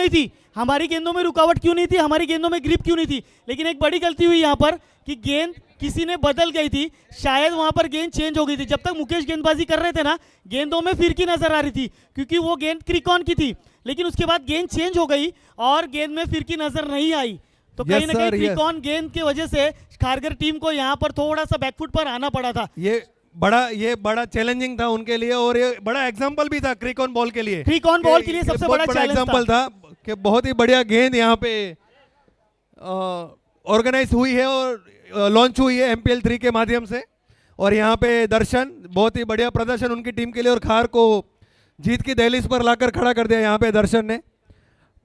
नहीं थी, हमारी गेंदों में रुकावट क्यों नहीं थी, हमारी गेंदों में ग्रिप क्यों नहीं थी। लेकिन एक बड़ी गलती हुई यहाँ पर कि गेंद किसी ने बदल गई थी, शायद वहां पर गेंद चेंज हो गई थी। जब तक मुकेश गेंदबाजी कर रहे थे ना, गेंदों में फिरकी नजर आ रही थी, क्योंकि वो गेंद क्रिकॉन की थी। लेकिन उसके बाद गेंद चेंज हो गई और गेंद में फिरकी नजर नहीं आई। तो कहीं ना कहीं क्रिकॉन गेंद की वजह से खारगर टीम को यहाँ पर थोड़ा सा बैकफुट पर आना पड़ा था। ये बड़ा चैलेंजिंग था उनके लिए, और ये बड़ा एग्जांपल भी था क्रिकॉन बॉल के लिए। क्रिकॉन बॉल के लिए सबसे बड़ा एग्जांपल था कि बहुत ही बढ़िया गेंद यहाँ पे ऑर्गेनाइज हुई है और लॉन्च हुई है MPL 3 के माध्यम से। और यहाँ पे दर्शन, बहुत ही बढ़िया प्रदर्शन उनकी टीम के लिए, और खार को जीत की दहलीज पर लाकर खड़ा कर दिया यहाँ पे दर्शन ने।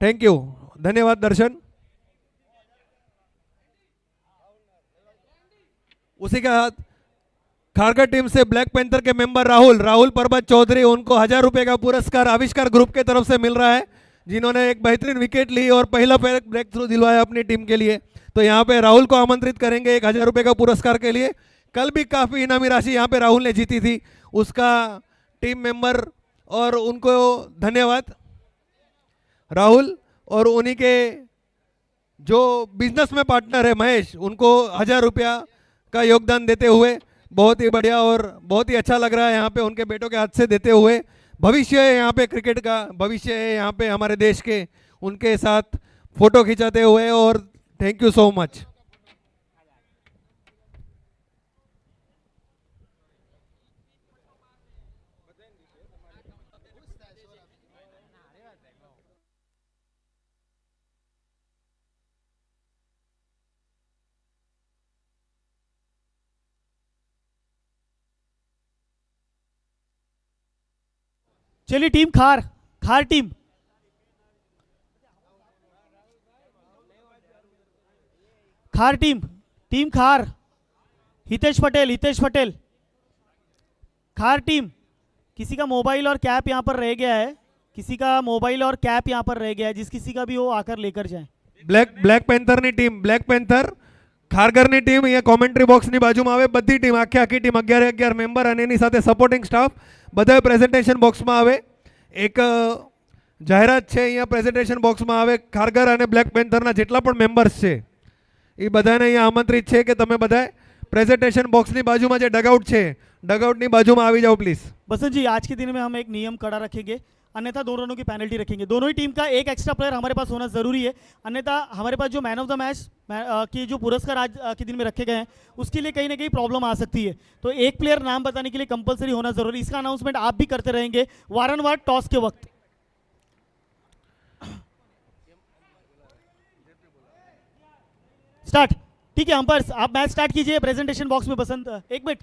थैंक यू, धन्यवाद दर्शन। उसी के साथ खारगर टीम से ब्लैक पैंथर के मेंबर राहुल पर्वत चौधरी, उनको 1000 रुपए का पुरस्कार आविष्कार ग्रुप के तरफ से मिल रहा है, जिन्होंने एक बेहतरीन विकेट ली और पहला ब्रेक थ्रू दिलवाया अपनी टीम के लिए। तो यहाँ पे राहुल को आमंत्रित करेंगे 1000 रुपए का पुरस्कार के लिए। कल भी काफी इनामी राशि यहाँ पे राहुल ने जीती थी, उसका टीम मेंबर, और उनको धन्यवाद राहुल। और उन्हीं के जो बिजनेस में पार्टनर है महेश, उनको 1000 रुपया का योगदान देते हुए बहुत ही बढ़िया और बहुत ही अच्छा लग रहा है यहाँ पे उनके बेटों के हाथ से देते हुए। भविष्य है यहाँ पे, क्रिकेट का भविष्य है यहाँ पे हमारे देश के, उनके साथ फोटो खिंचाते हुए। और थैंक यू सो मच। चलिए टीम खार टीम, टीम खार, हितेश पटेल खार टीम। किसी का मोबाइल और कैप यहाँ पर रह गया है, किसी का मोबाइल और कैप यहाँ पर रह गया है, जिस किसी का भी वो आकर लेकर जाए। ब्लैक पेंथर ની ટીમ, બ્લેક પેન્થર ખારગરની ટીમ અહીંયા કોમેન્ટ્રી બોક્સની બાજુમાં આવે, બધી ટીમ આખી ટીમ 11 મેમ્બર અને એની સાથે સપોર્ટિંગ સ્ટાફ બધા પ્રેઝન્ટેશન બોક્સમાં આવે। એક જાહેરાત છે અહીંયા પ્રેઝન્ટેશન બોક્સમાં આવે, ખારગર અને બ્લેક પેન્થરના જેટલા પણ મેમ્બર્સ છે એ બધાને અહીંયા આમંત્રિત છે કે તમે બધા પ્રેઝન્ટેશન બોક્સની બાજુમાં જે ડગઆઉટ છે, डगआउट बाजू में आ जाओ प्लीज। बसंत जी, आज के दिन में हम एक नियम कड़ा रखेंगे, अन्यथा दोनों की पेनल्टी रखेंगे। दोनों ही टीम का एक एक्स्ट्रा प्लेयर हमारे पास होना जरूरी है, अन्यथा हमारे पास जो मैन ऑफ द मैच के जो पुरस्कार आज के दिन में रखे गए हैं उसके लिए कहीं ना कहीं प्रॉब्लम आ सकती है। तो एक प्लेयर नाम बताने के लिए कंपलसरी होना जरूरी। इसका अनाउंसमेंट आप भी करते रहेंगे वारंवार टॉस के वक्त। स्टार्ट। ठीक है अंपायर्स, आप मैच स्टार्ट कीजिए प्रेजेंटेशन बॉक्स में। बसंत एक मिनट,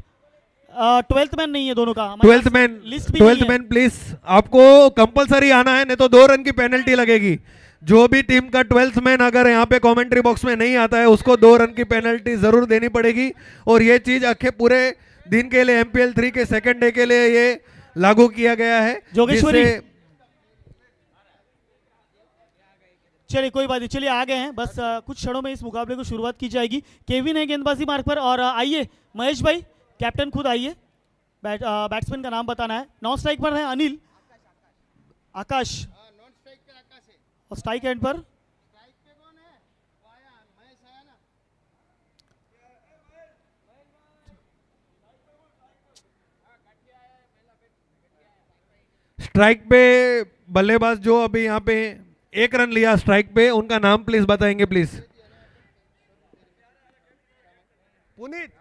12th मैन नहीं है दोनों का, 12th मैन प्लीज, आपको कंपलसरी आना है, नहीं तो 2 रन की पेनल्टी लगेगी। जो भी टीम का 12th मैन अगर यहाँ पे कमेंट्री बॉक्स में नहीं आता है उसको 2 रन की पेनल्टी जरूर देनी पड़ेगी। और ये चीज आखे पूरे दिन के लिए MPL 3 के सेकंड डे के लिए ये लागू किया गया है। जोगेश्वरी, चलिए कोई बात नहीं, चलिए आ गए हैं। बस कुछ क्षणों में इस मुकाबले को शुरुआत की जाएगी। केविन है गेंदबाजी मार्ग पर, और आइए महेश भाई कैप्टन खुद आइए, बैट्समैन का नाम बताना है। नॉन स्ट्राइक पर है अनिल, आकाश, और स्ट्राइक एंड पर स्ट्राइक पे बल्लेबाज जो अभी यहाँ पे 1 रन लिया स्ट्राइक पे, उनका नाम प्लीज बताएंगे please. Puneet,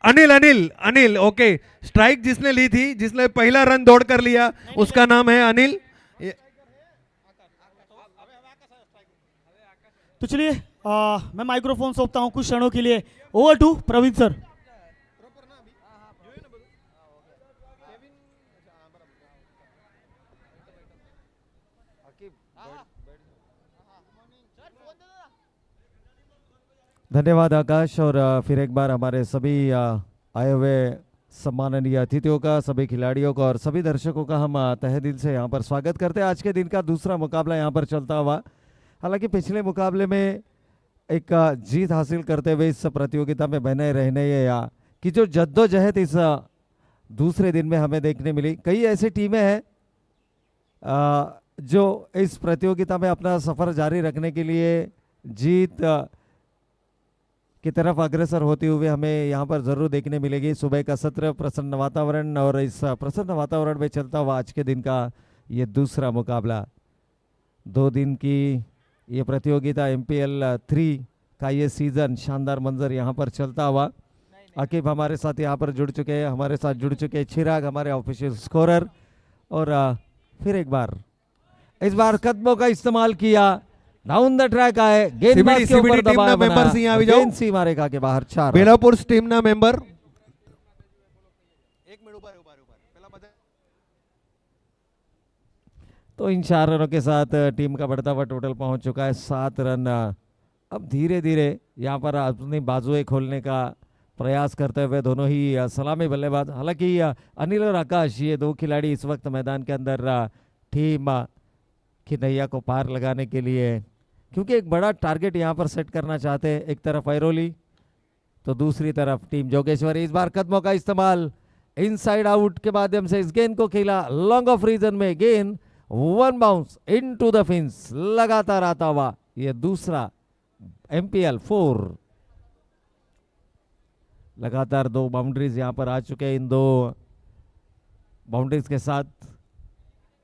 Anil okay. Strike जिसने ली थी, जिसने पहला रन दौड़ कर लिया, उसका नाम है अनिल। तो चलिए मैं माइक्रोफोन सौंपता हूं कुछ क्षणों के लिए। Over to Praveen sir. धन्यवाद आकाश। और फिर एक बार हमारे सभी आए हुए सम्माननीय अतिथियों का, सभी खिलाड़ियों का और सभी दर्शकों का हम तहे दिल से यहाँ पर स्वागत करते हैं। आज के दिन का दूसरा मुकाबला यहाँ पर चलता हुआ, हालांकि पिछले मुकाबले में एक जीत हासिल करते हुए इस प्रतियोगिता में बने रहने या कि जो जद्दोजहद इस दूसरे दिन में हमें देखने मिली। कई ऐसी टीमें हैं जो इस प्रतियोगिता में अपना सफर जारी रखने के लिए जीत की तरफ अग्रसर होते हुए हमें यहाँ पर जरूर देखने मिलेगी। सुबह का सत्र, प्रसन्न वातावरण, और इस प्रसन्न वातावरण में चलता हुआ आज के दिन का ये दूसरा मुकाबला। 2 दिन की ये प्रतियोगिता MPL 3 का ये सीजन, शानदार मंजर यहाँ पर चलता हुआ। आकिब हमारे साथ यहाँ पर जुड़ चुके हैं, हमारे साथ जुड़ चुके हैं चिराग, हमारे ऑफिशियल स्कोरर। और फिर एक बार इस बार कदमों का इस्तेमाल किया, डाउन द ट्रैक आए, गेंदबाज के ऊपर टीम दबाव ना मेंबर्स यहाँ भी जाओ। गेंद सीमा रेखा के बाहर 4 बेलापुर टीम ना मेंबर। तो इन 4 रनों के साथ टीम का बढ़ता हुआ टोटल पहुंच चुका है 7 रन। अब धीरे धीरे यहाँ पर अपनी बाजुएं खोलने का प्रयास करते हुए दोनों ही सलामी बल्लेबाज, हालांकि अनिल और आकाश, ये 2 खिलाड़ी इस वक्त मैदान के अंदर टीम की नैया को पार लगाने के लिए, क्योंकि एक बड़ा टारगेट यहाँ पर सेट करना चाहते हैं। एक तरफ ऐरोली तो दूसरी तरफ टीम जोगेश्वरी। इस बार कदमों का इस्तेमाल इनसाइड आउट के माध्यम से इस गेंद को खेला लॉन्ग ऑफ रीजन में, गेंद 1 बाउंस इनटू द फिंस, लगातार आता हुआ ये दूसरा MPL 4। लगातार 2 बाउंड्रीज यहां पर आ चुके हैं। इन 2 बाउंड्रीज के साथ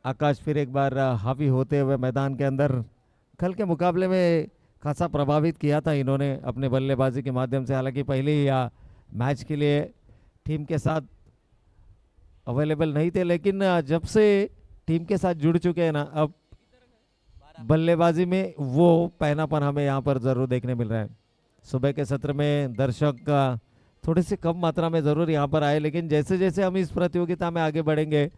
आकाश फिर एक बार हावी होते हुए मैदान के अंदर। कल के मुकाबले में खासा प्रभावित किया था इन्होंने अपने बल्लेबाजी के माध्यम से, हालांकि पहले ही मैच के लिए टीम के साथ अवेलेबल नहीं थे, लेकिन जब से टीम के साथ जुड़ चुके हैं ना, अब बल्लेबाजी में वो पहनापन हमें यहाँ पर जरूर देखने मिल रहा है। सुबह के सत्र में दर्शक थोड़े से कम मात्रा में जरूर यहाँ पर आए, लेकिन जैसे जैसे हम इस प्रतियोगिता में आगे बढ़ेंगे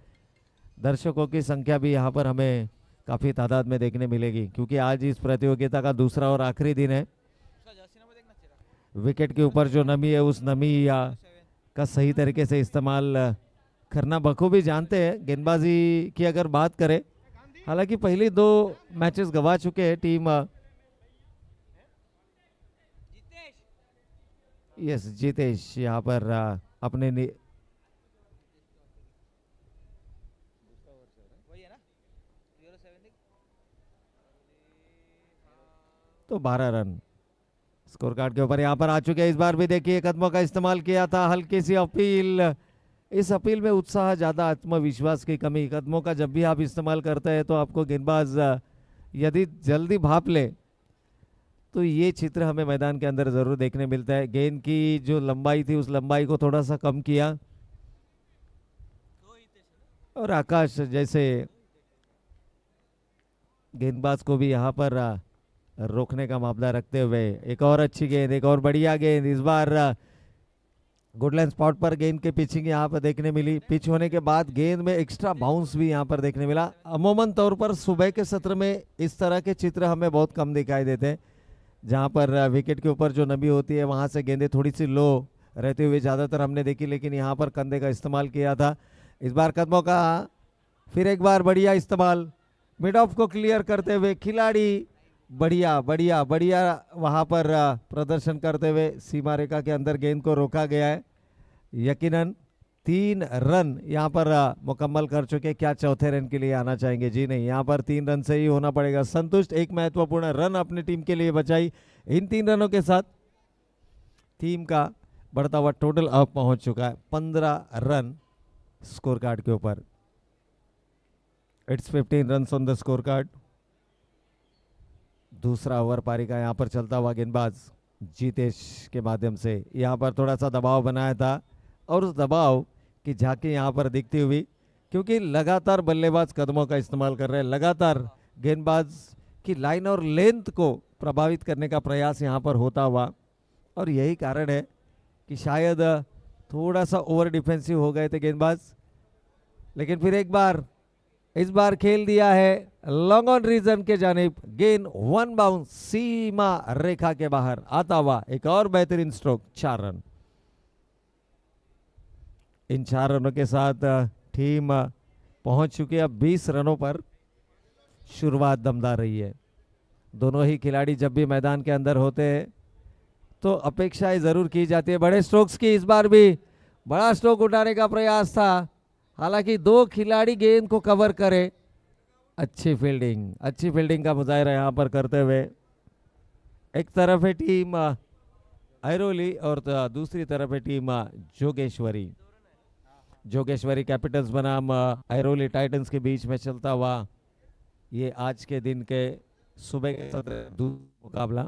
दर्शकों की संख्या भी यहाँ पर हमें काफ़ी तादाद में देखने मिलेगी, क्योंकि आज इस प्रतियोगिता का दूसरा और आखिरी दिन है। विकेट के ऊपर जो नमी है, उस नमी का सही तरीके से इस्तेमाल करना बखूबी जानते हैं। गेंदबाजी की अगर बात करें, हालांकि पहली 2 मैचेस गंवा चुके हैं टीम। यस, जितेश यहाँ पर अपने तो 12 रन स्कोर कार्ड के ऊपर यहाँ पर आ चुके हैं। इस बार भी देखिए कदमों का इस्तेमाल किया था, हल्की सी अपील। इस अपील में उत्साह ज़्यादा, आत्मविश्वास की कमी। कदमों का जब भी आप इस्तेमाल करते हैं तो आपको गेंदबाज यदि जल्दी भाप ले तो ये चित्र हमें मैदान के अंदर ज़रूर देखने मिलता है। गेंद की जो लंबाई थी उस लंबाई को थोड़ा सा कम किया, और आकाश जैसे गेंदबाज को भी यहाँ पर रोकने का मामला रखते हुए एक और अच्छी गेंद, एक और बढ़िया गेंद। इस बार गुडलैंड स्पॉट पर गेंद के पिचिंग यहाँ पर देखने मिली। पिच होने के बाद गेंद में एक्स्ट्रा बाउंस भी यहाँ पर देखने मिला। अमूमन तौर पर सुबह के सत्र में इस तरह के चित्र हमें बहुत कम दिखाई देते हैं, जहाँ पर विकेट के ऊपर जो नमी होती है वहाँ से गेंदें थोड़ी सी लो रहते हुए ज़्यादातर हमने देखी, लेकिन यहाँ पर कंधे का इस्तेमाल किया था। इस बार कदमों का फिर एक बार बढ़िया इस्तेमाल, मिड ऑफ को क्लियर करते हुए खिलाड़ी बढ़िया बढ़िया बढ़िया वहाँ पर प्रदर्शन करते हुए सीमा रेखा के अंदर गेंद को रोका गया है। यकीनन 3 रन यहाँ पर मुकम्मल कर चुके। क्या चौथे रन के लिए आना चाहेंगे? जी नहीं, यहाँ पर 3 रन से ही होना पड़ेगा संतुष्ट। एक महत्वपूर्ण रन अपनी टीम के लिए बचाई। इन 3 रनों के साथ टीम का बढ़ता हुआ टोटल अब पहुंच चुका है 15 रन स्कोर कार्ड के ऊपर। It's 15 run on the score card. दूसरा ओवर पारी का यहाँ पर चलता हुआ गेंदबाज जितेश के माध्यम से यहाँ पर थोड़ा सा दबाव बनाया था, और उस दबाव की झांकी यहाँ पर दिखती हुई, क्योंकि लगातार बल्लेबाज कदमों का इस्तेमाल कर रहे हैं, लगातार गेंदबाज की लाइन और लेंथ को प्रभावित करने का प्रयास यहाँ पर होता हुआ, और यही कारण है कि शायद थोड़ा सा ओवर डिफेंसिव हो गए थे गेंदबाज। लेकिन फिर एक बार इस बार खेल दिया है लॉन्ग ऑन रीजन के जानिब, गेंद 1 बाउंस सीमा रेखा के बाहर आता हुआ एक और बेहतरीन स्ट्रोक, 4 रन। इन 4 रनों के साथ टीम पहुंच चुकी है अब 20 रनों पर। शुरुआत दमदार रही है। दोनों ही खिलाड़ी जब भी मैदान के अंदर होते हैं तो अपेक्षाएं जरूर की जाती है बड़े स्ट्रोक्स की। इस बार भी बड़ा स्ट्रोक उठाने का प्रयास था, हालांकि 2 खिलाड़ी गेंद को कवर करे अच्छी फील्डिंग का मुजाहरा यहाँ पर करते हुए एक तरफ है टीम ऐरोली और दूसरी तरफ है टीम जोगेश्वरी कैपिटल्स बनाम ऐरोली टाइटंस के बीच में चलता हुआ ये आज के दिन के सुबह के दूसरा मुकाबला।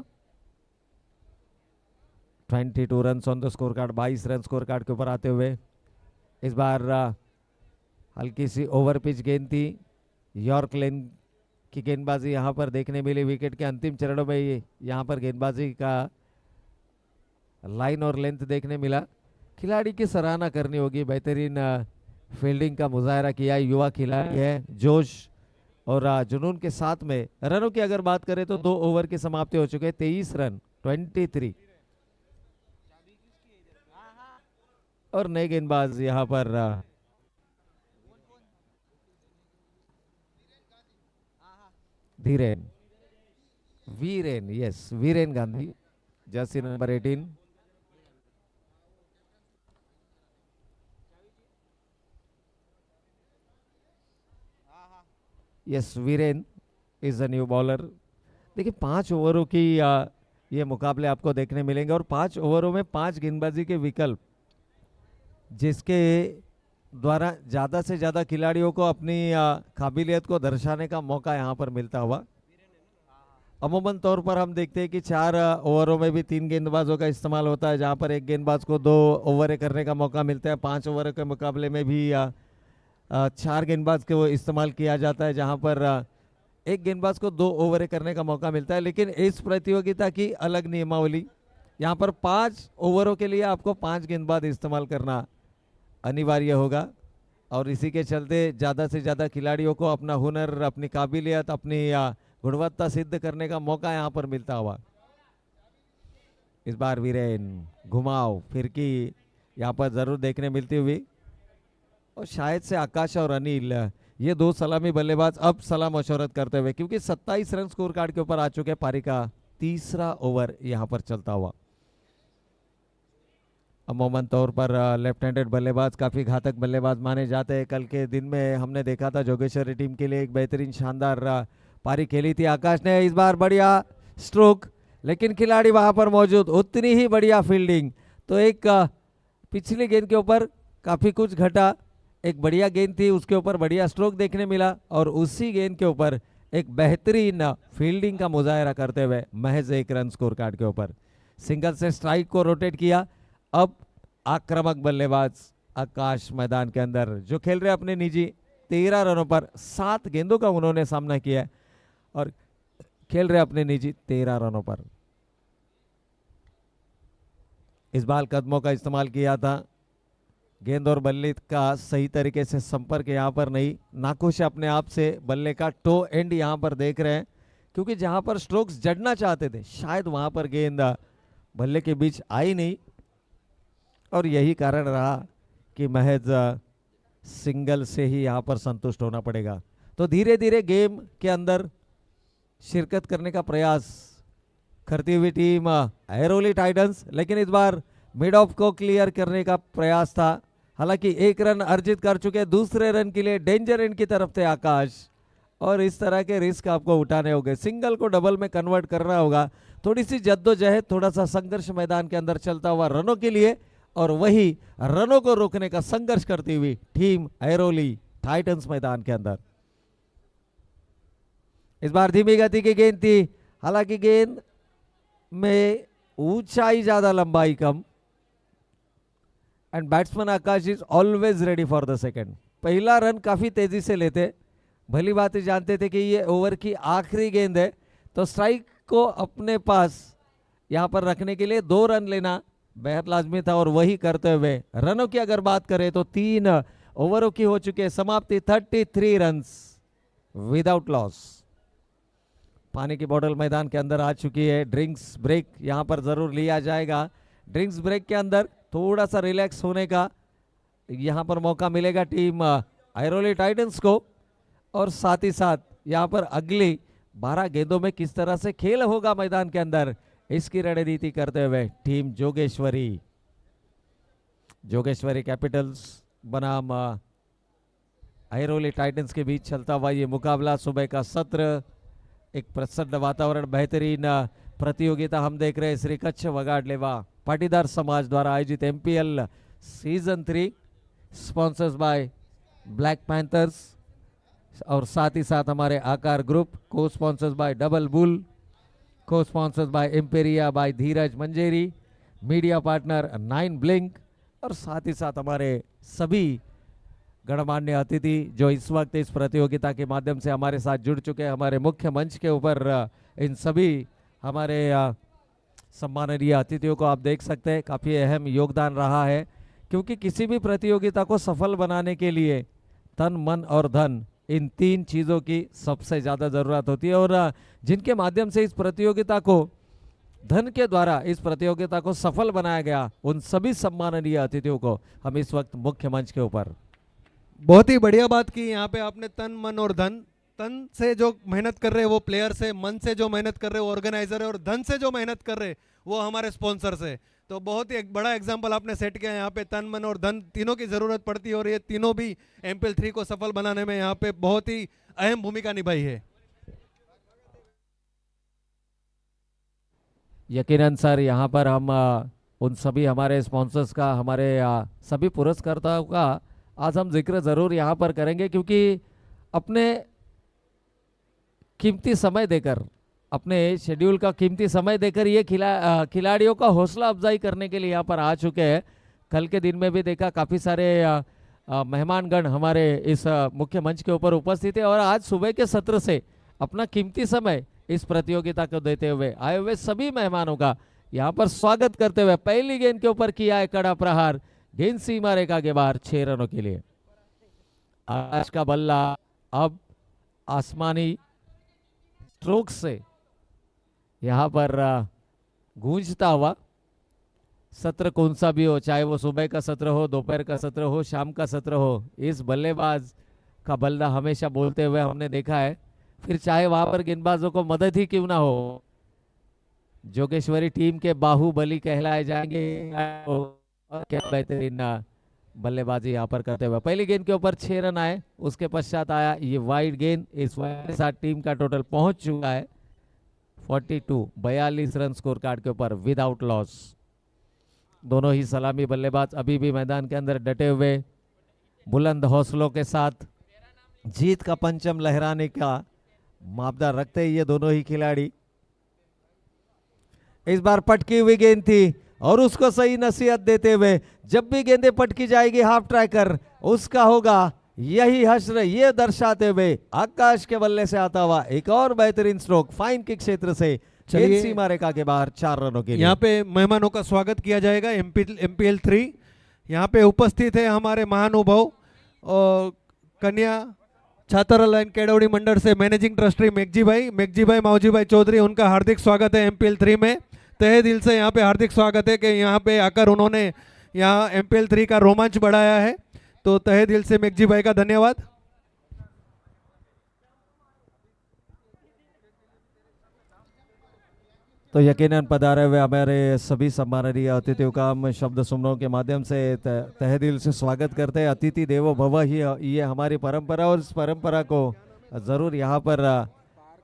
22 run on the score card, 22 run score card के ऊपर आते हुए इस बार हल्की सी ओवर पिच गेंद थी, यॉर्क लेन की गेंदबाजी यहाँ पर देखने मिली। विकेट के अंतिम चरणों में यहाँ पर गेंदबाजी का लाइन और लेंथ देखने मिला। खिलाड़ी की सराहना करनी होगी, बेहतरीन फील्डिंग का मुजाहरा किया युवा खिलाड़ी है, जोश और जुनून के साथ में। रनों की अगर बात करें तो 2 ओवर की समाप्ति हो चुके हैं, 23 रन 23 और नए गेंदबाज यहाँ पर Viren Gandhi, Jersey number 18। Yes, Viren is a new bowler. देखिए 5 ओवरों की ये मुकाबले आपको देखने मिलेंगे और 5 ओवरों में 5 गेंदबाजी के विकल्प, जिसके द्वारा ज़्यादा से ज़्यादा खिलाड़ियों को अपनी काबिलियत को दर्शाने का मौका यहाँ पर मिलता हुआ। अमूमन तौर पर हम देखते हैं कि 4 ओवरों में भी 3 गेंदबाजों का इस्तेमाल होता है, जहाँ पर एक गेंदबाज को 2 ओवर करने का मौका मिलता है। 5 ओवर के मुकाबले में भी 4 गेंदबाज को इस्तेमाल किया जाता है, जहाँ पर एक गेंदबाज को 2 ओवर करने का मौका मिलता है। लेकिन इस प्रतियोगिता की अलग नियमावली, यहाँ पर 5 ओवरों के लिए आपको 5 गेंदबाज इस्तेमाल करना अनिवार्य होगा और इसी के चलते ज़्यादा से ज़्यादा खिलाड़ियों को अपना हुनर, अपनी काबिलियत, अपनी गुणवत्ता सिद्ध करने का मौका यहाँ पर मिलता हुआ। इस बार वीरेन घुमाव फिरकी यहाँ पर ज़रूर देखने मिलती हुई और शायद से आकाश और अनिल, ये 2 सलामी बल्लेबाज अब सलाह मशवरत करते हुए, क्योंकि 27 रन स्कोर कार्ड के ऊपर आ चुके। पारी का तीसरा ओवर यहाँ पर चलता हुआ। अमूमन तौर पर लेफ्ट हैंडेड बल्लेबाज काफ़ी घातक बल्लेबाज माने जाते हैं। कल के दिन में हमने देखा था जोगेश्वरी टीम के लिए एक बेहतरीन शानदार पारी खेली थी आकाश ने। इस बार बढ़िया स्ट्रोक, लेकिन खिलाड़ी वहां पर मौजूद, उतनी ही बढ़िया फील्डिंग। तो एक पिछली गेंद के ऊपर काफ़ी कुछ घटा, एक बढ़िया गेंद थी, उसके ऊपर बढ़िया स्ट्रोक देखने मिला और उसी गेंद के ऊपर एक बेहतरीन फील्डिंग का मुजाहरा करते हुए महज 1 रन स्कोर कार्ड के ऊपर सिंगल से स्ट्राइक को रोटेट किया। अब आक्रामक बल्लेबाज आकाश मैदान के अंदर जो खेल रहे अपने निजी 13 रनों पर 7 गेंदों का उन्होंने सामना किया और खेल रहे अपने निजी 13 रनों पर। इस बार कदमों का इस्तेमाल किया था, गेंद और बल्ले का सही तरीके से संपर्क यहाँ पर नहीं, नाखुश अपने आप से बल्ले का टो एंड यहाँ पर देख रहे हैं, क्योंकि जहाँ पर स्ट्रोक्स जड़ना चाहते थे शायद वहाँ पर गेंद बल्ले के बीच आई नहीं और यही कारण रहा कि महज सिंगल से ही यहाँ पर संतुष्ट होना पड़ेगा। तो धीरे धीरे गेम के अंदर शिरकत करने का प्रयास करती हुई टीम ऐरोली टाइटंस, लेकिन इस बार मिड ऑफ को क्लियर करने का प्रयास था। हालांकि 1 रन अर्जित कर चुके, दूसरे रन के लिए डेंजर एंड की तरफ थे आकाश और इस तरह के रिस्क आपको उठाने होंगे, सिंगल को डबल में कन्वर्ट करना होगा। थोड़ी सी जद्दोजहद, थोड़ा सा संघर्ष मैदान के अंदर चलता हुआ रनों के लिए, और वही रनों को रोकने का संघर्ष करती हुई टीम ऐरोली टाइटंस मैदान के अंदर। इस बार धीमी गति की गेंद थी, हालांकि गेंद में ऊंचाई ज्यादा लंबाई come and batsman Akash is always ready for the second. पहला रन काफी तेजी से लेते, भली बात जानते थे कि ये ओवर की आखिरी गेंद है, तो स्ट्राइक को अपने पास यहां पर रखने के लिए 2 रन लेना बेहद लाजमी था और वही करते हुए रनों की अगर बात करें तो 3 ओवरों की हो चुके समाप्ति, 33 रन्स विदाउट लॉस। पानी की बोतल मैदान के अंदर आ चुकी है, ड्रिंक्स ब्रेक यहां पर जरूर लिया जाएगा। ड्रिंक्स ब्रेक के अंदर थोड़ा सा रिलैक्स होने का यहां पर मौका मिलेगा टीम ऐरोली टाइटंस को, और साथ ही साथ यहां पर अगली 12 गेंदों में किस तरह से खेल होगा मैदान के अंदर, इसकी रणनीति करते हुए टीम जोगेश्वरी कैपिटल्स बनाम ऐरोली टाइटंस के बीच चलता हुआ ये मुकाबला, सुबह का सत्र, एक प्रसन्न वातावरण, बेहतरीन प्रतियोगिता हम देख रहे हैं। श्री कच्छ वगाडलेवा पाटीदार समाज द्वारा आयोजित MPL season 3, sponsors by Black Panthers और साथ ही साथ हमारे Aakar group, co sponsors by Double Bull, co sponsors by Emperia by Dheeraj Manjeri, media partner 9 Blink और साथ ही साथ हमारे सभी गणमान्य अतिथि जो इस वक्त इस प्रतियोगिता के माध्यम से हमारे साथ जुड़ चुके हैं। हमारे मुख्य मंच के ऊपर इन सभी हमारे सम्माननीय अतिथियों को आप देख सकते हैं, काफ़ी अहम योगदान रहा है, क्योंकि किसी भी प्रतियोगिता को सफल बनाने के लिए तन मन और धन, इन 3 चीज़ों की सबसे ज़्यादा ज़रूरत होती है। और जिनके माध्यम से इस प्रतियोगिता को, धन के द्वारा इस प्रतियोगिता को सफल बनाया गया, उन सभी सम्माननीय अतिथियों को हम इस वक्त मुख्य मंच के ऊपर। बहुत ही बढ़िया बात की यहाँ पे आपने, तन मन और धन। तन से जो मेहनत कर रहे हैं वो प्लेयर्स है, मन से जो मेहनत कर रहे हैं वो ऑर्गेनाइजर है, और धन से जो मेहनत कर रहे हैं वो हमारे स्पॉन्सर्स है। तो बहुत ही एक बड़ा एग्जांपल आपने सेट किया। यहाँ पे तन मन और धन तीनों की ज़रूरत पड़ती है और ये तीनों भी एमपीएल 3 को सफल बनाने में यहाँ पे बहुत ही अहम भूमिका निभाई है। यकीनन सर, यहाँ पर हम उन सभी हमारे स्पॉन्सर्स का, हमारे सभी पुरस्कर्ताओं का आज हम जिक्र ज़रूर यहाँ पर करेंगे, क्योंकि अपने कीमती समय देकर, अपने शेड्यूल का कीमती समय देकर ये खिलाड़ियों का हौसला अफजाई करने के लिए यहाँ पर आ चुके हैं। कल के दिन में भी देखा काफ़ी सारे मेहमानगण हमारे इस मुख्य मंच के ऊपर उपस्थित है, और आज सुबह के सत्र से अपना कीमती समय इस प्रतियोगिता को देते हुए आए हुए सभी मेहमानों का यहाँ पर स्वागत करते हुए पहली गेंद के ऊपर किया है कड़ा प्रहार, गेंद सीमा रेखा के बाहर 6 रनों के लिए। आज का बल्ला अब आसमानी स्ट्रोक से यहाँ पर गूंजता हुआ, सत्र कौन सा भी हो, चाहे वो सुबह का सत्र हो, दोपहर का सत्र हो, शाम का सत्र हो, इस बल्लेबाज का बल्ला हमेशा बोलते हुए हमने देखा है। फिर चाहे वहां पर गेंदबाजों को मदद ही क्यों ना हो, जोगेश्वरी टीम के बाहुबली कहलाए जाएंगे। और क्या बेहतरीन बल्लेबाजी यहाँ पर करते हुए पहली गेंद के ऊपर 6 रन आए। उसके पश्चात आया ये वाइड गेंद, इस वाइड के साथ टीम का टोटल पहुंच चुका है 42 रन स्कोर कार्ड के ऊपर विदाउट लॉस। दोनों ही सलामी बल्लेबाज अभी भी मैदान के अंदर डटे हुए, बुलंद हौसलों के साथ जीत का पंचम लहराने का मापदंड रखते हैं ये दोनों ही खिलाड़ी। इस बार पटकी हुई गेंद थी और उसको सही नसीहत देते हुए, जब भी गेंदें पटकी जाएगी हाफ ट्रैकर उसका होगा यही हश्र, ये दर्शाते हुए आकाश के बल्ले से आता हुआ एक और बेहतरीन स्ट्रोक फाइन किक क्षेत्र से गेंद सीमा रेखा के बाहर 4 रनों के लिए। यहाँ पे मेहमानों का स्वागत किया जाएगा एमपीएल 3। यहाँ पे उपस्थित है हमारे महानुभाव और कन्या छात्रालय केडौड़ी मंडल से मैनेजिंग ट्रस्टी मेघजी भाई मावजी भाई चौधरी, उनका हार्दिक स्वागत है एमपीएल 3 में। तहे दिल से यहाँ पे हार्दिक स्वागत है कि यहाँ पे आकर उन्होंने यहाँ एमपीएल 3 का रोमांच बढ़ाया है, तो तहे दिल से मेघजी भाई का धन्यवाद। तो यकीनन पधारे हुए हमारे सभी सम्माननीय अतिथियों का हम शब्द सुमनों के माध्यम से तहे दिल से स्वागत करते हैं। अतिथि देवो भव ही ये हमारी परंपरा, और इस परंपरा को ज़रूर यहाँ पर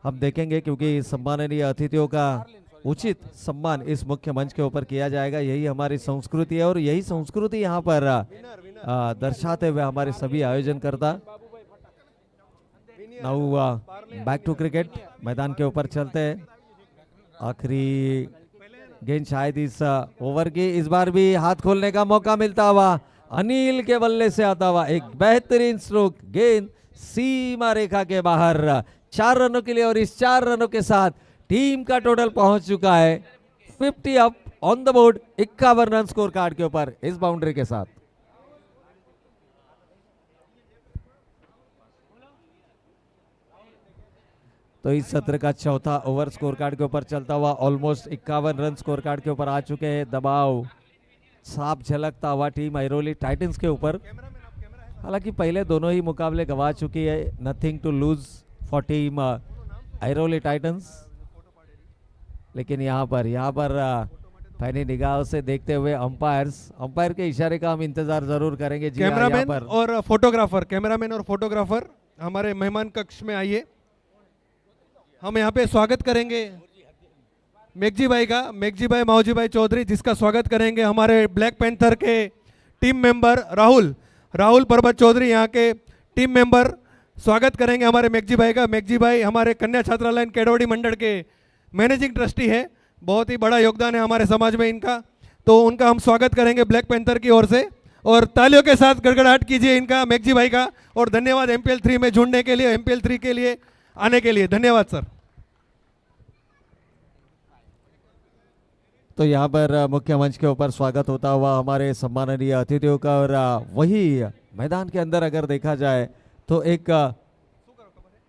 हम देखेंगे, क्योंकि सम्माननीय अतिथियों का उचित सम्मान इस मुख्य मंच के ऊपर किया जाएगा। यही हमारी संस्कृति है और यही संस्कृति यहाँ पर दर्शाते हुए हमारे सभी आयोजनकर्ता। नाउ बैक टू क्रिकेट, मैदान के ऊपर चलते हैं। आखिरी गेंद शायद इस ओवर की, इस बार भी हाथ खोलने का मौका मिलता हुआ अनिल के बल्ले से आता हुआ एक बेहतरीन स्ट्रोक, गेंद सीमा रेखा के बाहर 4 रनों के लिए, और इस 4 रनों के साथ टीम का टोटल पहुंच चुका है 50 up on the board, 51 run score card के ऊपर इस बाउंड्री के साथ। तो इस सत्र का चौथा ओवर स्कोर कार्ड के ऊपर चलता हुआ ऑलमोस्ट 51 रन स्कोर कार्ड के ऊपर आ चुके हैं। दबाव साफ झलकता हुआ टीम ऐरोली टाइटंस के ऊपर। हालांकि पहले दोनों ही मुकाबले गंवा चुकी है, nothing to lose for team Airoli Titans, लेकिन यहाँ पर पैनी निगाहों से देखते हुए अंपायर के इशारे का हम इंतजार जरूर करेंगे। जी हाँ, यहाँ कैमरामैन पर और फोटोग्राफर हमारे मेहमान कक्ष में आइए। हम यहाँ पे स्वागत करेंगे मेघजी भाई का, मेघजी भाई माओजी भाई चौधरी, जिसका स्वागत करेंगे हमारे ब्लैक पैंथर के टीम मेंबर राहुल पर्वत चौधरी, यहाँ के टीम मेंबर स्वागत करेंगे हमारे मेघजी भाई का। मेघजी भाई हमारे कन्या छात्रालय केडोडी मंडल के मैनेजिंग ट्रस्टी है, बहुत ही बड़ा योगदान है हमारे समाज में इनका, तो उनका हम स्वागत करेंगे ब्लैक पैंथर की ओर से। और तालियों के साथ गड़गड़ाहट कीजिए इनका, मेघजी भाई का। और धन्यवाद MPL 3 में जुड़ने के लिए, MPL 3 के लिए आने के लिए धन्यवाद सर। तो यहाँ पर मुख्य मंच के ऊपर स्वागत होता हुआ हमारे सम्माननीय अतिथियों का। और वही मैदान के अंदर अगर देखा जाए तो एक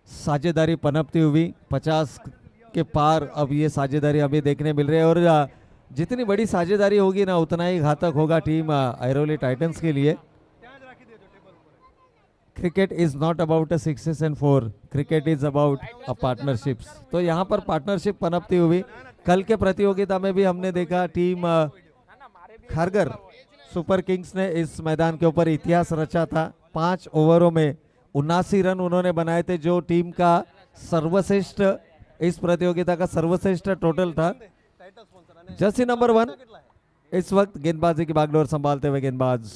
साझेदारी पनपती हुई 50 के पार अब ये साझेदारी हमें देखने मिल रही है। और जितनी बड़ी साझेदारी होगी ना उतना ही घातक होगा टीम ऐरोली टाइटंस के लिए। Cricket is not about a 6 and 4, cricket is about a partnerships. तो यहाँ पर पार्टनरशिप पनपती हुई कल के प्रतियोगिता में भी हमने देखा टीम खारगर सुपर किंग्स ने इस मैदान के ऊपर इतिहास रचा था। 5 ओवरों में 79 रन उन्होंने बनाए थे, जो टीम का सर्वश्रेष्ठ, इस प्रतियोगिता का सर्वश्रेष्ठ टोटल था। जर्सी नंबर 1 इस वक्त गेंदबाजी की बागडोर संभालते हुए गेंदबाज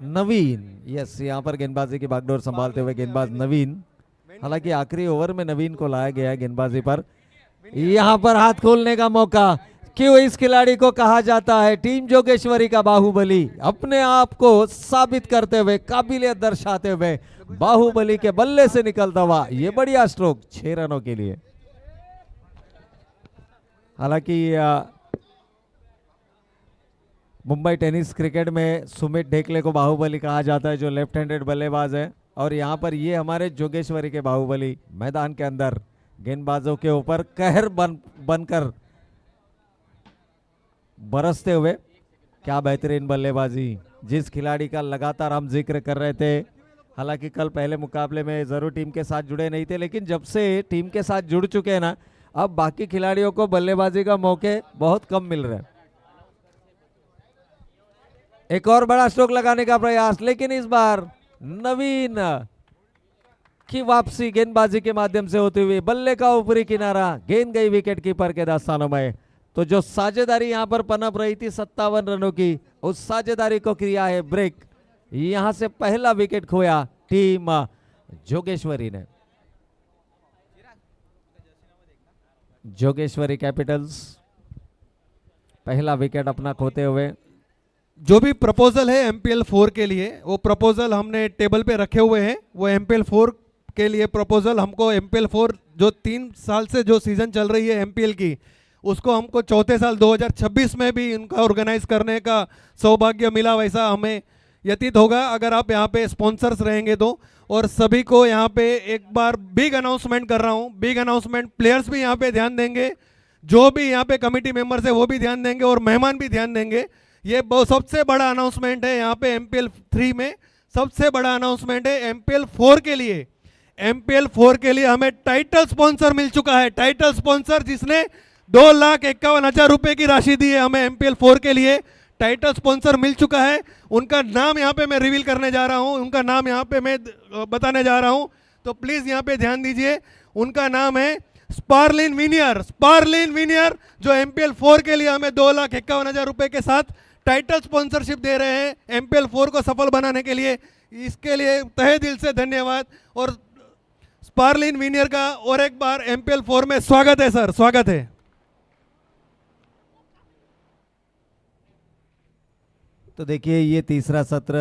नवीन, यस, यहाँ पर गेंदबाजी की बागडोर संभालते हुए गेंदबाज नवीन। हालांकि आखिरी ओवर में नवीन को लाया गया है गेंदबाजी पर। यहाँ पर हाथ खोलने का मौका, क्यों इस खिलाड़ी को कहा जाता है टीम जोगेश्वरी का बाहुबली। अपने आप को साबित करते हुए, काबिलियत दर्शाते हुए बाहुबली के बल्ले से निकलता हुआ ये बढ़िया स्ट्रोक 6 रनों के लिए। हालांकि मुंबई टेनिस क्रिकेट में सुमित ढेकले को बाहुबली कहा जाता है, जो लेफ्ट हैंडेड बल्लेबाज है। और यहाँ पर ये हमारे जोगेश्वरी के बाहुबली मैदान के अंदर गेंदबाजों के ऊपर कहर बनकर बरसते हुए। क्या बेहतरीन बल्लेबाजी, जिस खिलाड़ी का लगातार हम जिक्र कर रहे थे। हालांकि कल पहले मुकाबले में जरूर टीम के साथ जुड़े नहीं थे, लेकिन जब से टीम के साथ जुड़ चुके हैं ना, अब बाकी खिलाड़ियों को बल्लेबाजी का मौके बहुत कम मिल रहे हैं। एक और बड़ा स्ट्रोक लगाने का प्रयास, लेकिन इस बार नवीन की वापसी गेंदबाजी के माध्यम से होती हुई बल्ले का ऊपरी किनारा, गेंद गई विकेट कीपर के दास्तानों में। तो जो साझेदारी यहां पर पनप रही थी 57 रनों की, उस साझेदारी को किया है ब्रेक। यहां से पहला विकेट खोया टीम जोगेश्वरी ने। जोगेश्वरी कैपिटल्स पहला विकेट अपना खोते हुए। जो भी प्रपोजल है MPL 4 के लिए, वो प्रपोजल हमने टेबल पे रखे हुए हैं। वो MPL 4 के लिए प्रपोजल हमको MPL 4 जो 3 साल से जो सीजन चल रही है MPL की, उसको हमको चौथे साल 2026 में भी उनका ऑर्गेनाइज करने का सौभाग्य मिला, वैसा हमें व्यतीत होगा अगर आप यहाँ पे स्पॉन्सर्स रहेंगे तो। और सभी को यहाँ पे एक बार बिग अनाउंसमेंट कर रहा हूँ, बिग अनाउंसमेंट, प्लेयर्स भी यहाँ पे ध्यान देंगे, जो भी यहाँ पे कमेटी मेंबर्स है वो भी ध्यान देंगे, और मेहमान भी ध्यान देंगे। ये बहुत सबसे बड़ा अनाउंसमेंट है यहाँ पे MPL 3 में, सबसे बड़ा अनाउंसमेंट है MPL 4 के लिए। MPL 4 के लिए हमें टाइटल स्पॉन्सर मिल चुका है, टाइटल स्पॉन्सर जिसने 2,51,000 रुपए की राशि दी है हमें MPL 4 के लिए। टाइटल स्पॉन्सर मिल चुका है, उनका नाम यहाँ पे मैं रिवील करने जा रहा हूँ, उनका नाम यहाँ पे मैं बताने जा रहा हूँ, तो प्लीज यहाँ पे ध्यान दीजिए। उनका नाम है स्पार्लिन विनियर। स्पार्लिन विनियर जो MPL 4 के लिए हमें 2,51,000 रुपए के साथ टाइटल स्पॉन्सरशिप दे रहे हैं MPL 4 को सफल बनाने के लिए। इसके लिए तहे दिल से धन्यवाद, और स्पार्लिन विनियर का और एक बार MPL 4 में स्वागत है सर, स्वागत है। तो देखिए, ये तीसरा सत्र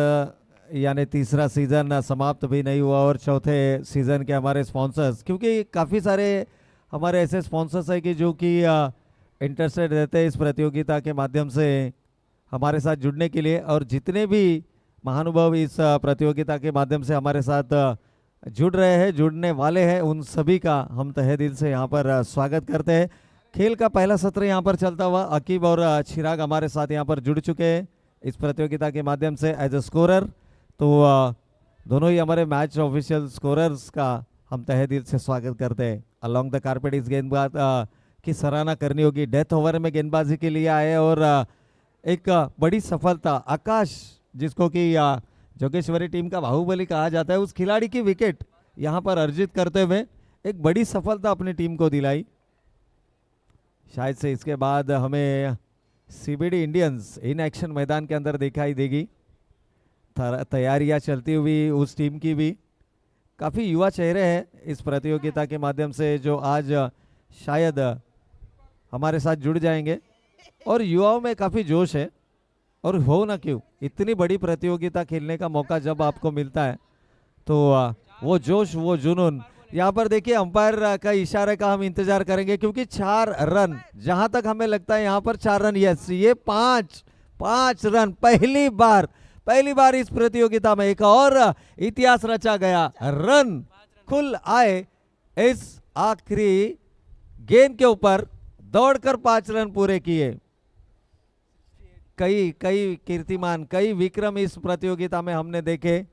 यानी तीसरा सीजन समाप्त भी नहीं हुआ, और चौथे सीजन के हमारे स्पॉन्सर्स, क्योंकि काफ़ी सारे हमारे ऐसे स्पॉन्सर्स हैं कि जो कि इंटरेस्टेड रहते हैं इस प्रतियोगिता के माध्यम से हमारे साथ जुड़ने के लिए। और जितने भी महानुभाव इस प्रतियोगिता के माध्यम से हमारे साथ जुड़ रहे हैं, जुड़ने वाले हैं, उन सभी का हम तहे दिल से यहाँ पर स्वागत करते हैं। खेल का पहला सत्र यहाँ पर चलता हुआ, अकीब और चिराग हमारे साथ यहाँ पर जुड़ चुके हैं इस प्रतियोगिता के माध्यम से एज ए स्कोरर। तो दोनों ही हमारे मैच ऑफिशियल स्कोरर्स का हम तहे दिल से स्वागत करते हैं। अलोंग द कारपेट इस गेंदबाज की सराहना करनी होगी। डेथ ओवर में गेंदबाजी के लिए आए और एक बड़ी सफलता आकाश, जिसको कि जोगेश्वरी टीम का बाहुबली कहा जाता है, उस खिलाड़ी की विकेट यहाँ पर अर्जित करते हुए एक बड़ी सफलता अपनी टीम को दिलाई। शायद से इसके बाद हमें सीबीडी इंडियंस इन एक्शन मैदान के अंदर दिखाई देगी। तैयारियां चलती हुई उस टीम की भी। काफ़ी युवा चेहरे हैं इस प्रतियोगिता के माध्यम से जो आज शायद हमारे साथ जुड़ जाएंगे और युवाओं में काफ़ी जोश है। और हो ना क्यों, इतनी बड़ी प्रतियोगिता खेलने का मौका जब आपको मिलता है तो वो जोश, वो जुनून। यहाँ पर देखिए अंपायर का इशारे का हम इंतजार करेंगे क्योंकि 4 रन, जहां तक हमें लगता है यहाँ पर 4 रन, यस ये 5 रन पहली बार इस प्रतियोगिता में एक और इतिहास रचा गया। रन कुल आए इस आखिरी गेंद के ऊपर, दौड़कर 5 रन पूरे किए। कई कीर्तिमान, कई विक्रम इस प्रतियोगिता में हमने देखे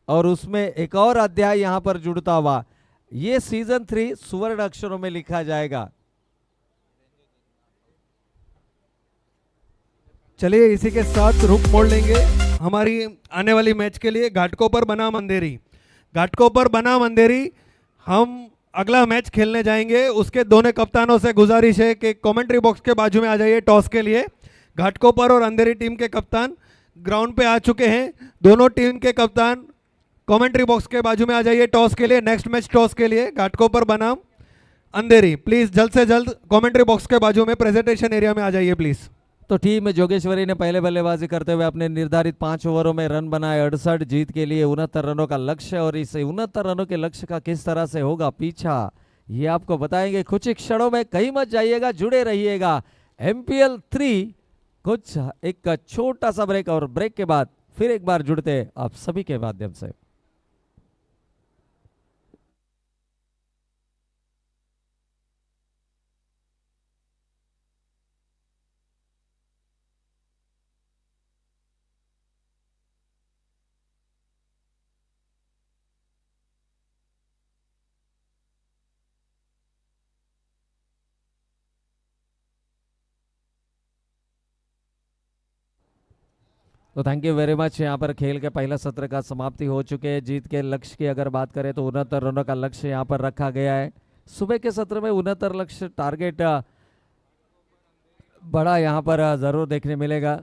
और उसमें एक और अध्याय यहां पर जुड़ता हुआ। ये सीजन 3 सुवर्ण अक्षरों में लिखा जाएगा। चलिए इसी के साथ रुख मोड़ लेंगे हमारी आने वाली मैच के लिए। घाटकोपर बनाम अंधेरी हम अगला मैच खेलने जाएंगे। उसके दोनों कप्तानों से गुजारिश है कि कमेंट्री बॉक्स के बाजू में आ जाइए टॉस के लिए। घाटकोपर और अंधेरी टीम के कप्तान ग्राउंड पे आ चुके हैं। दोनों टीम के कप्तान कमेंट्री बॉक्स के बाजू में आ जाइए टॉस के लिए। नेक्स्ट मैच टॉस के लिए घाटकोपर बनाम अंधेरी। प्लीज जल्द से जल्द कमेंट्री बॉक्स के बाजू में प्रेजेंटेशन एरिया में आ जाइए प्लीज। तो टीम जोगेश्वरी ने पहले बल्लेबाजी करते हुए अपने निर्धारित 5 ओवरों में रन बनाए 68, जीत के लिए 69 रनों का लक्ष्य। और इस 69 रनों के लक्ष्य का किस तरह से होगा पीछा, ये आपको बताएंगे कुछ ही क्षणों में। कहीं मत जाइएगा, जुड़े रहिएगा। MPL 3 कुछ एक छोटा सा ब्रेक और ब्रेक के बाद फिर एक बार जुड़ते आप सभी के माध्यम से। तो थैंक यू वेरी मच। यहाँ पर खेल के पहला सत्र का समाप्ति हो चुके हैं। जीत के लक्ष्य की अगर बात करें तो 69 रनों का लक्ष्य यहाँ पर रखा गया है। सुबह के सत्र में 69 लक्ष्य टारगेट बड़ा यहाँ पर जरूर देखने मिलेगा।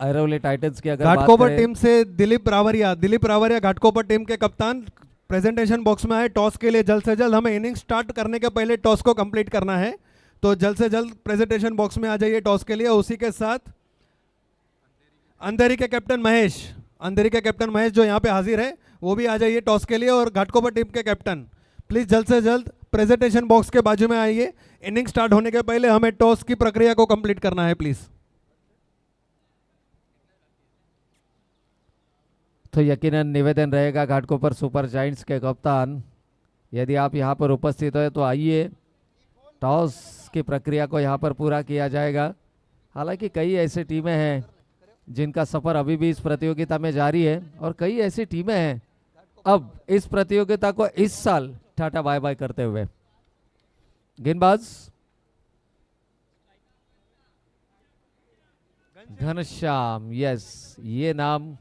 अरवली टाइटंस की अगर घाटकोपर टीम से दिलीप रावरिया घाटकोपर टीम के कप्तान प्रेजेंटेशन बॉक्स में आए टॉस के लिए। जल्द से जल्द हमें इनिंग स्टार्ट करने के पहले टॉस को कंप्लीट करना है, तो जल्द से जल्द प्रेजेंटेशन बॉक्स में आ जाइए टॉस के लिए। उसी के साथ अंधेरी के कैप्टन महेश जो यहाँ पे हाजिर है वो भी आ जाइए टॉस के लिए। और घाटकोपर टीम के कैप्टन प्लीज जल्द से जल्द प्रेजेंटेशन बॉक्स के बाजू में आइए। इनिंग स्टार्ट होने के पहले हमें टॉस की प्रक्रिया को कंप्लीट करना है प्लीज। तो यकीनन निवेदन रहेगा घाटकोपर सुपर जायंट्स के कप्तान, यदि आप यहाँ पर उपस्थित हो तो आइए, टॉस की प्रक्रिया को यहाँ पर पूरा किया जाएगा। हालांकि कई ऐसी टीमें हैं जिनका सफर अभी भी इस प्रतियोगिता में जारी है और कई ऐसी टीमें हैं अब इस प्रतियोगिता को इस साल टाटा बाय बाय करते हुए। गेंदबाज घनश्याम, यस ये नाम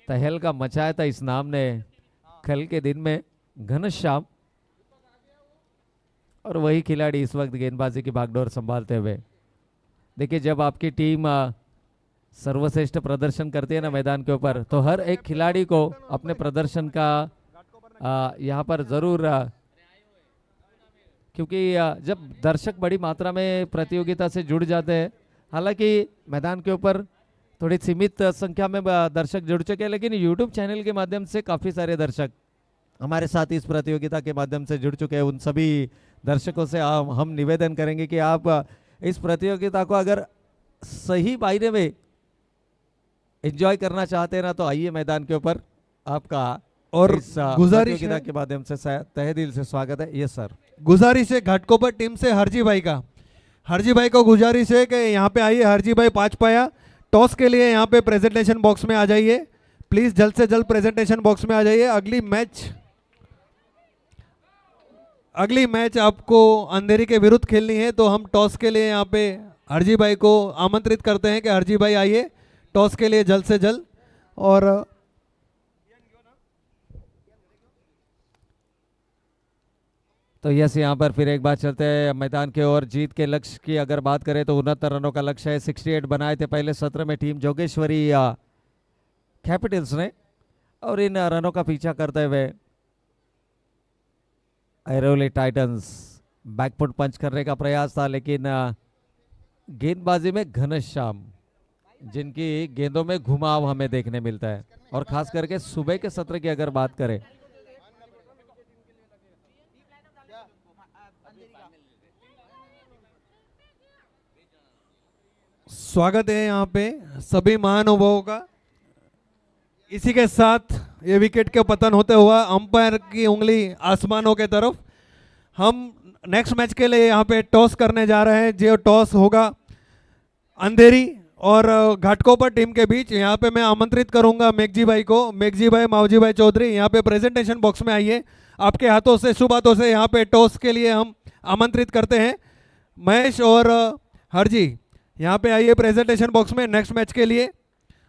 तहलका मचाया था इस नाम ने कल के दिन में, घनश्याम। और वही खिलाड़ी इस वक्त गेंदबाजी की भागदौड़ संभालते हुए। देखिए जब आपकी टीम सर्वश्रेष्ठ प्रदर्शन करती है ना मैदान के ऊपर, तो हर एक खिलाड़ी को अपने प्रदर्शन का यहाँ पर जरूर क्योंकि जब दर्शक बड़ी मात्रा में प्रतियोगिता से जुड़ जाते हैं, हालांकि मैदान के ऊपर थोड़ी सीमित संख्या में दर्शक जुड़ चुके हैं, लेकिन यूट्यूब चैनल के माध्यम से काफ़ी सारे दर्शक हमारे साथ इस प्रतियोगिता के माध्यम से जुड़ चुके हैं। उन सभी दर्शकों से हम निवेदन करेंगे कि आप इस प्रतियोगिता को अगर सही मायने में एंजॉय करना चाहते हैं ना, तो आइए मैदान के ऊपर। आपका और इस गुजारिश प्रतियोगिता के माध्यम से तहे दिल से स्वागत है। Yes sir. गुजारिश है घाटकोपर टीम से हरजी भाई को गुजारिश है कि यहाँ पे आइए। हरजी भाई 5 पाया टॉस के लिए यहाँ पे प्रेजेंटेशन बॉक्स में आ जाइए प्लीज, जल्द से जल्द प्रेजेंटेशन बॉक्स में आ जाइए। अगली मैच आपको अंधेरी के विरुद्ध खेलनी है, तो हम टॉस के लिए यहाँ पे हरजी भाई को आमंत्रित करते हैं कि हरजी भाई आइए टॉस के लिए जल्द से जल्द। और तो यस, यहाँ पर फिर एक बार चलते हैं मैदान के ओर। जीत के लक्ष्य की अगर बात करें तो 69 रनों का लक्ष्य है। 68 बनाए थे पहले सत्र में टीम जोगेश्वरी कैपिटल्स ने, और इन रनों का पीछा करते हुए ऐरोली टाइटंस बैकफुट पंच करने का प्रयास था, लेकिन गेंदबाजी में घनश्याम, जिनकी गेंदों में घुमाव हमें देखने मिलता है, और खास करके सुबह के सत्र की अगर बात करें स्वागत है यहाँ पे सभी महानुभावों का। इसी के साथ ये विकेट के पतन होते हुआ अंपायर की उंगली आसमानों के तरफ। हम नेक्स्ट मैच के लिए यहाँ पे टॉस करने जा रहे हैं। जो टॉस होगा अंधेरी और घाटकोपर टीम के बीच। यहाँ पे मैं आमंत्रित करूंगा मेघजी भाई को, मेघजी भाई, मावजी भाई चौधरी, यहाँ पे प्रेजेंटेशन बॉक्स में आइए। आपके हाथों से, शुभ हाथों से यहाँ पे टॉस के लिए हम आमंत्रित करते हैं। महेश और हरजी यहाँ पे आइए प्रेजेंटेशन बॉक्स में नेक्स्ट मैच के लिए,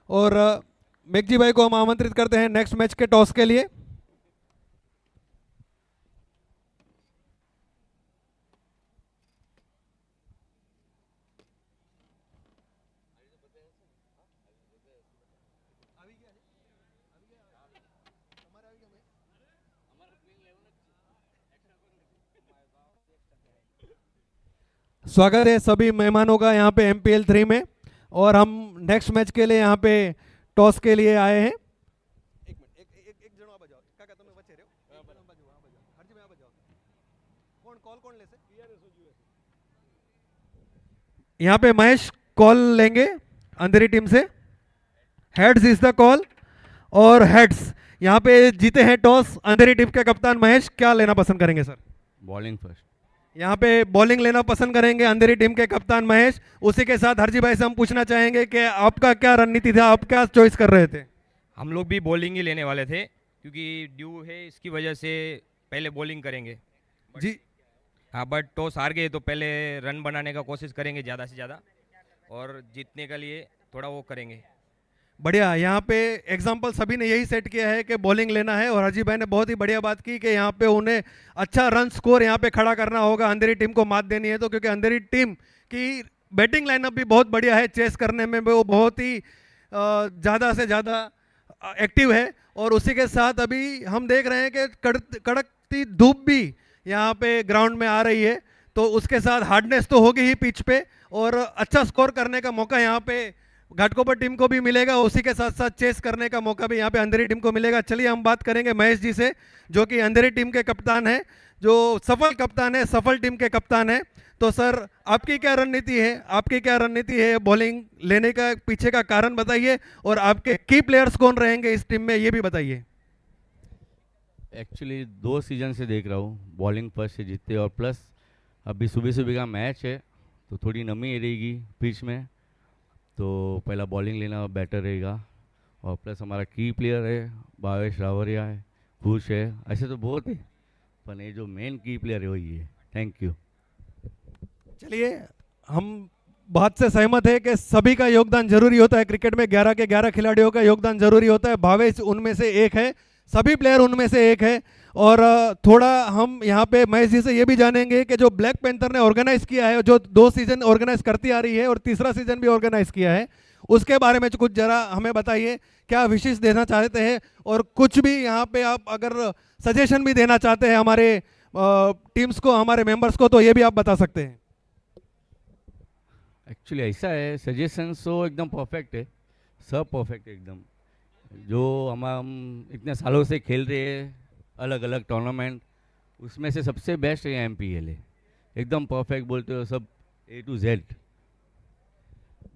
और मेघजी भाई को हम आमंत्रित करते हैं नेक्स्ट मैच के टॉस के लिए। स्वागत है सभी मेहमानों का यहाँ पे MPL 3 में, और हम नेक्स्ट मैच के लिए यहाँ पे टॉस के लिए आए हैं। यहाँ पे महेश कॉल लेंगे अंधेरी टीम से। हेड्स इज द कॉल, और हेड्स यहाँ पे जीते हैं टॉस अंधेरी टीम के कप्तान महेश। क्या लेना पसंद करेंगे सर? Bowling first. यहाँ पे बॉलिंग लेना पसंद करेंगे अंधेरी टीम के कप्तान महेश। उसी के साथ हरजी भाई से हम पूछना चाहेंगे कि आपका क्या रणनीति था, आप क्या चॉइस कर रहे थे? हम लोग भी बॉलिंग ही लेने वाले थे, क्योंकि ड्यू है, इसकी वजह से पहले बॉलिंग करेंगे जी हाँ। बट टॉस हार गए तो पहले रन बनाने का कोशिश करेंगे ज़्यादा से ज़्यादा, और जीतने के लिए थोड़ा वो करेंगे। बढ़िया। यहाँ पे एग्जाम्पल सभी ने यही सेट किया है कि बॉलिंग लेना है, और हरजी भाई ने बहुत ही बढ़िया बात की कि यहाँ पे उन्हें अच्छा रन स्कोर यहाँ पे खड़ा करना होगा, अंधेरी टीम को मात देनी है। तो क्योंकि अंधेरी टीम की बैटिंग लाइनअप भी बहुत बढ़िया है, चेस करने में भी वो बहुत ही ज़्यादा से ज़्यादा एक्टिव है, और उसी के साथ अभी हम देख रहे हैं कि कड़कती धूप भी यहाँ पे ग्राउंड में आ रही है, तो उसके साथ हार्डनेस तो होगी ही पिच पे, और अच्छा स्कोर करने का मौका यहाँ पे घाटकोपर टीम को भी मिलेगा, उसी के साथ साथ चेस करने का मौका भी यहाँ पे अंधेरी टीम को मिलेगा। चलिए हम बात करेंगे महेश जी से, जो कि अंधेरी टीम के कप्तान है, जो सफल कप्तान है, सफल टीम के कप्तान है। तो सर आपकी क्या रणनीति है, आपकी क्या रणनीति है बॉलिंग लेने का, पीछे का कारण बताइए, और आपके की प्लेयर्स कौन रहेंगे इस टीम में ये भी बताइए। एक्चुअली 2 सीजन से देख रहा हूँ बॉलिंग फर्स्ट से जीतते, और प्लस अभी सुबह सुबह का मैच है तो थोड़ी नमी रहेगी पिच में, तो पहला बॉलिंग लेना बेटर रहेगा। और प्लस हमारा की प्लेयर है भावेश रावरिया है, खुश है, ऐसे तो बहुत है, पर ये जो मेन की प्लेयर है वही है। Thank you. चलिए, हम बात से सहमत है कि सभी का योगदान जरूरी होता है क्रिकेट में, 11 के 11 खिलाड़ियों का योगदान जरूरी होता है। भावेश उनमें से एक है, सभी प्लेयर उनमें से एक है। और थोड़ा हम यहाँ पे महेश जी से ये भी जानेंगे कि जो ब्लैक पैंथर ने ऑर्गेनाइज किया है, जो 2 सीजन ऑर्गेनाइज करती आ रही है और तीसरा सीजन भी ऑर्गेनाइज किया है, उसके बारे में कुछ जरा हमें बताइए, क्या विशेष देना चाहते हैं, और कुछ भी यहाँ पे आप अगर सजेशन भी देना चाहते हैं हमारे टीम्स को, हमारे मेंबर्स को, तो ये भी आप बता सकते हैं। एक्चुअली ऐसा है, सजेशंस तो एकदम परफेक्ट है, सब परफेक्ट है एकदम। जो हम इतने सालों से खेल रहे हैं अलग अलग टूर्नामेंट, उसमें से सबसे बेस्ट है MPL है, एकदम परफेक्ट बोलते हो सब A to Z।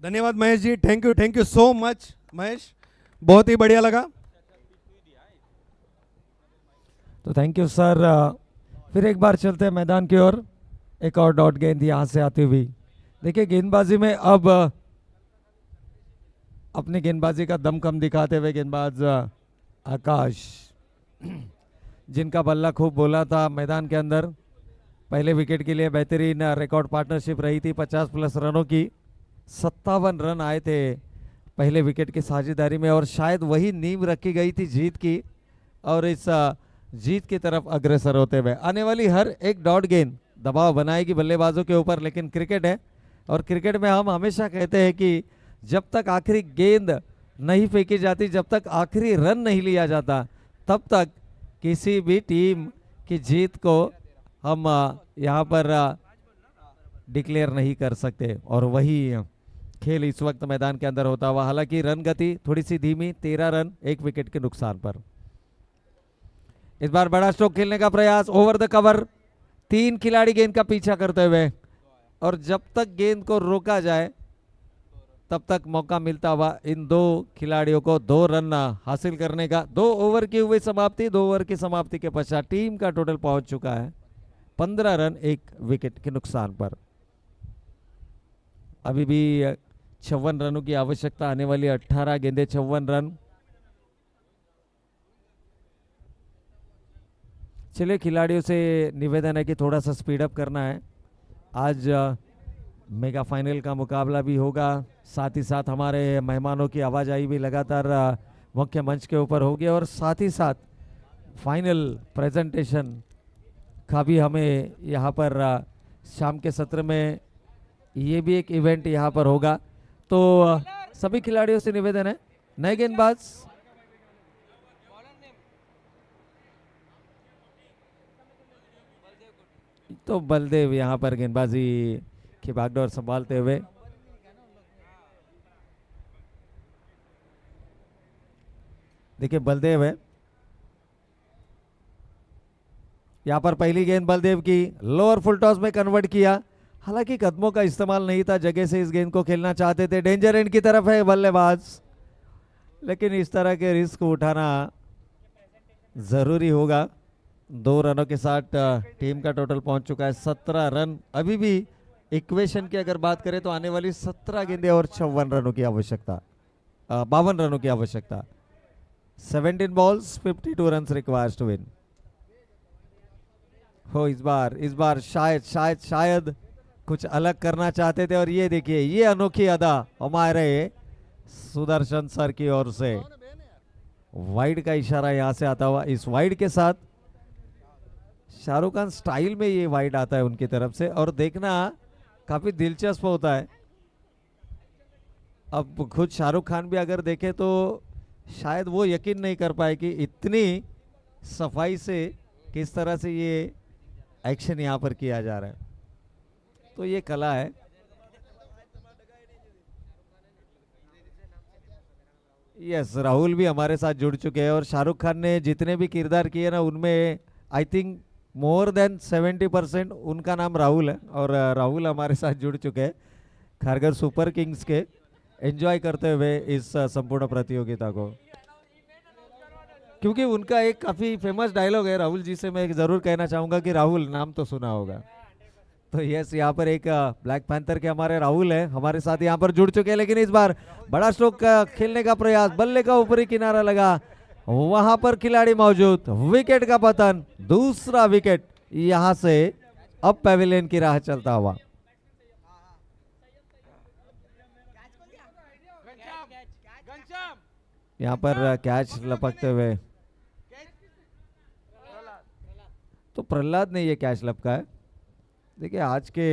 धन्यवाद Mahesh ji, thank you so much Mahesh, बहुत ही बढ़िया लगा। तो थैंक यू सर। फिर एक बार चलते हैं मैदान की ओर। एक और डॉट गेंद यहाँ से आती हुई, देखिए गेंदबाजी में अब अपनी गेंदबाजी का दम कम दिखाते हुए गेंदबाज आकाश, जिनका बल्ला खूब बोला था मैदान के अंदर। पहले विकेट के लिए बेहतरीन रिकॉर्ड पार्टनरशिप रही थी 50+ रनों की। 57 रन आए थे पहले विकेट की साझेदारी में और शायद वही नींव रखी गई थी जीत की। और इस जीत की तरफ अग्रसर होते हुए आने वाली हर एक डॉट गेंद दबाव बनाएगी बल्लेबाजों के ऊपर, लेकिन क्रिकेट है और क्रिकेट में हम हमेशा कहते हैं कि जब तक आखिरी गेंद नहीं फेंकी जाती, जब तक आखिरी रन नहीं लिया जाता, तब तक किसी भी टीम की जीत को हम यहाँ पर डिक्लेयर नहीं कर सकते। और वही खेल इस वक्त मैदान के अंदर होता हुआ, हालांकि रन गति थोड़ी सी धीमी, 13 रन 1 विकेट के नुकसान पर। इस बार बड़ा स्ट्रोक खेलने का प्रयास, ओवर द कवर, 3 खिलाड़ी गेंद का पीछा करते हुए और जब तक गेंद को रोका जाए तब तक मौका मिलता हुआ इन 2 खिलाड़ियों को 2 रन हासिल करने का। 2 ओवर की हुई समाप्ति, 2 ओवर की समाप्ति के पश्चात टीम का टोटल पहुंच चुका है 15 रन 1 विकेट के नुकसान पर। अभी भी 56 रनों की आवश्यकता, आने वाली 18 गेंदें 56 रन। चलिए, खिलाड़ियों से निवेदन है कि थोड़ा सा स्पीड अप करना है। आज मेगा फाइनल का मुकाबला भी होगा, साथ ही साथ हमारे मेहमानों की आवाजाही भी लगातार मुख्य मंच के ऊपर होगी और साथ ही साथ फाइनल प्रेजेंटेशन का भी हमें यहाँ पर शाम के सत्र में ये भी एक इवेंट यहाँ पर होगा। तो सभी खिलाड़ियों से निवेदन है, नए गेंदबाज तो बलदेव यहाँ पर गेंदबाजी की बागडोर संभालते हुए। देखिए, बलदेव है यहाँ पर, पहली गेंद बलदेव की, लोअर फुल टॉस में कन्वर्ट किया, हालांकि कदमों का इस्तेमाल नहीं था, जगह से इस गेंद को खेलना चाहते थे। डेंजर एंड की तरफ है बल्लेबाज, लेकिन इस तरह के रिस्क उठाना जरूरी होगा। 2 रनों के साथ टीम का टोटल पहुंच चुका है 17 रन। अभी भी इक्वेशन की अगर बात करें तो आने वाली 17 गेंदें और 56 रनों की आवश्यकता, 52 रनों की आवश्यकता। 17 balls 52 run requires to win. हो इस बार शायद कुछ अलग करना चाहते थे और ये देखिए, ये अनोखी अदा हमारे सुदर्शन सर की ओर से। वाइड का इशारा यहां से आता हुआ, इस वाइड के साथ शाहरुख खान स्टाइल में ये वाइड आता है उनकी तरफ से और देखना काफी दिलचस्प होता है। अब खुद शाहरुख खान भी अगर देखे तो शायद वो यकीन नहीं कर पाए कि इतनी सफाई से किस तरह से ये एक्शन यहाँ पर किया जा रहा है। तो ये कला है। यस, राहुल भी हमारे साथ जुड़ चुके हैं और शाहरुख खान ने जितने भी किरदार किए ना, उनमें आई थिंक मोर देन 70% उनका नाम राहुल है और राहुल हमारे साथ जुड़ चुके हैं खारघर सुपर किंग्स के, एंजॉय करते हुए इस संपूर्ण प्रतियोगिता को। क्योंकि उनका एक काफी फेमस डायलॉग है, राहुल जी से मैं जरूर कहना चाहूंगा कि राहुल नाम तो सुना होगा। तो यस, यहाँ पर एक ब्लैक पैंथर के हमारे राहुल है हमारे साथ यहाँ पर जुड़ चुके हैं, लेकिन इस बार बड़ा स्ट्रोक खेलने का प्रयास, बल्ले का ऊपरी किनारा लगा, वहां पर खिलाड़ी मौजूद, विकेट का पतन, दूसरा विकेट यहां से अब पेविलियन की राह चलता हुआ। यहाँ पर कैच लपकते हुए, तो प्रहलाद ने ये कैच लपका है। देखिए, आज के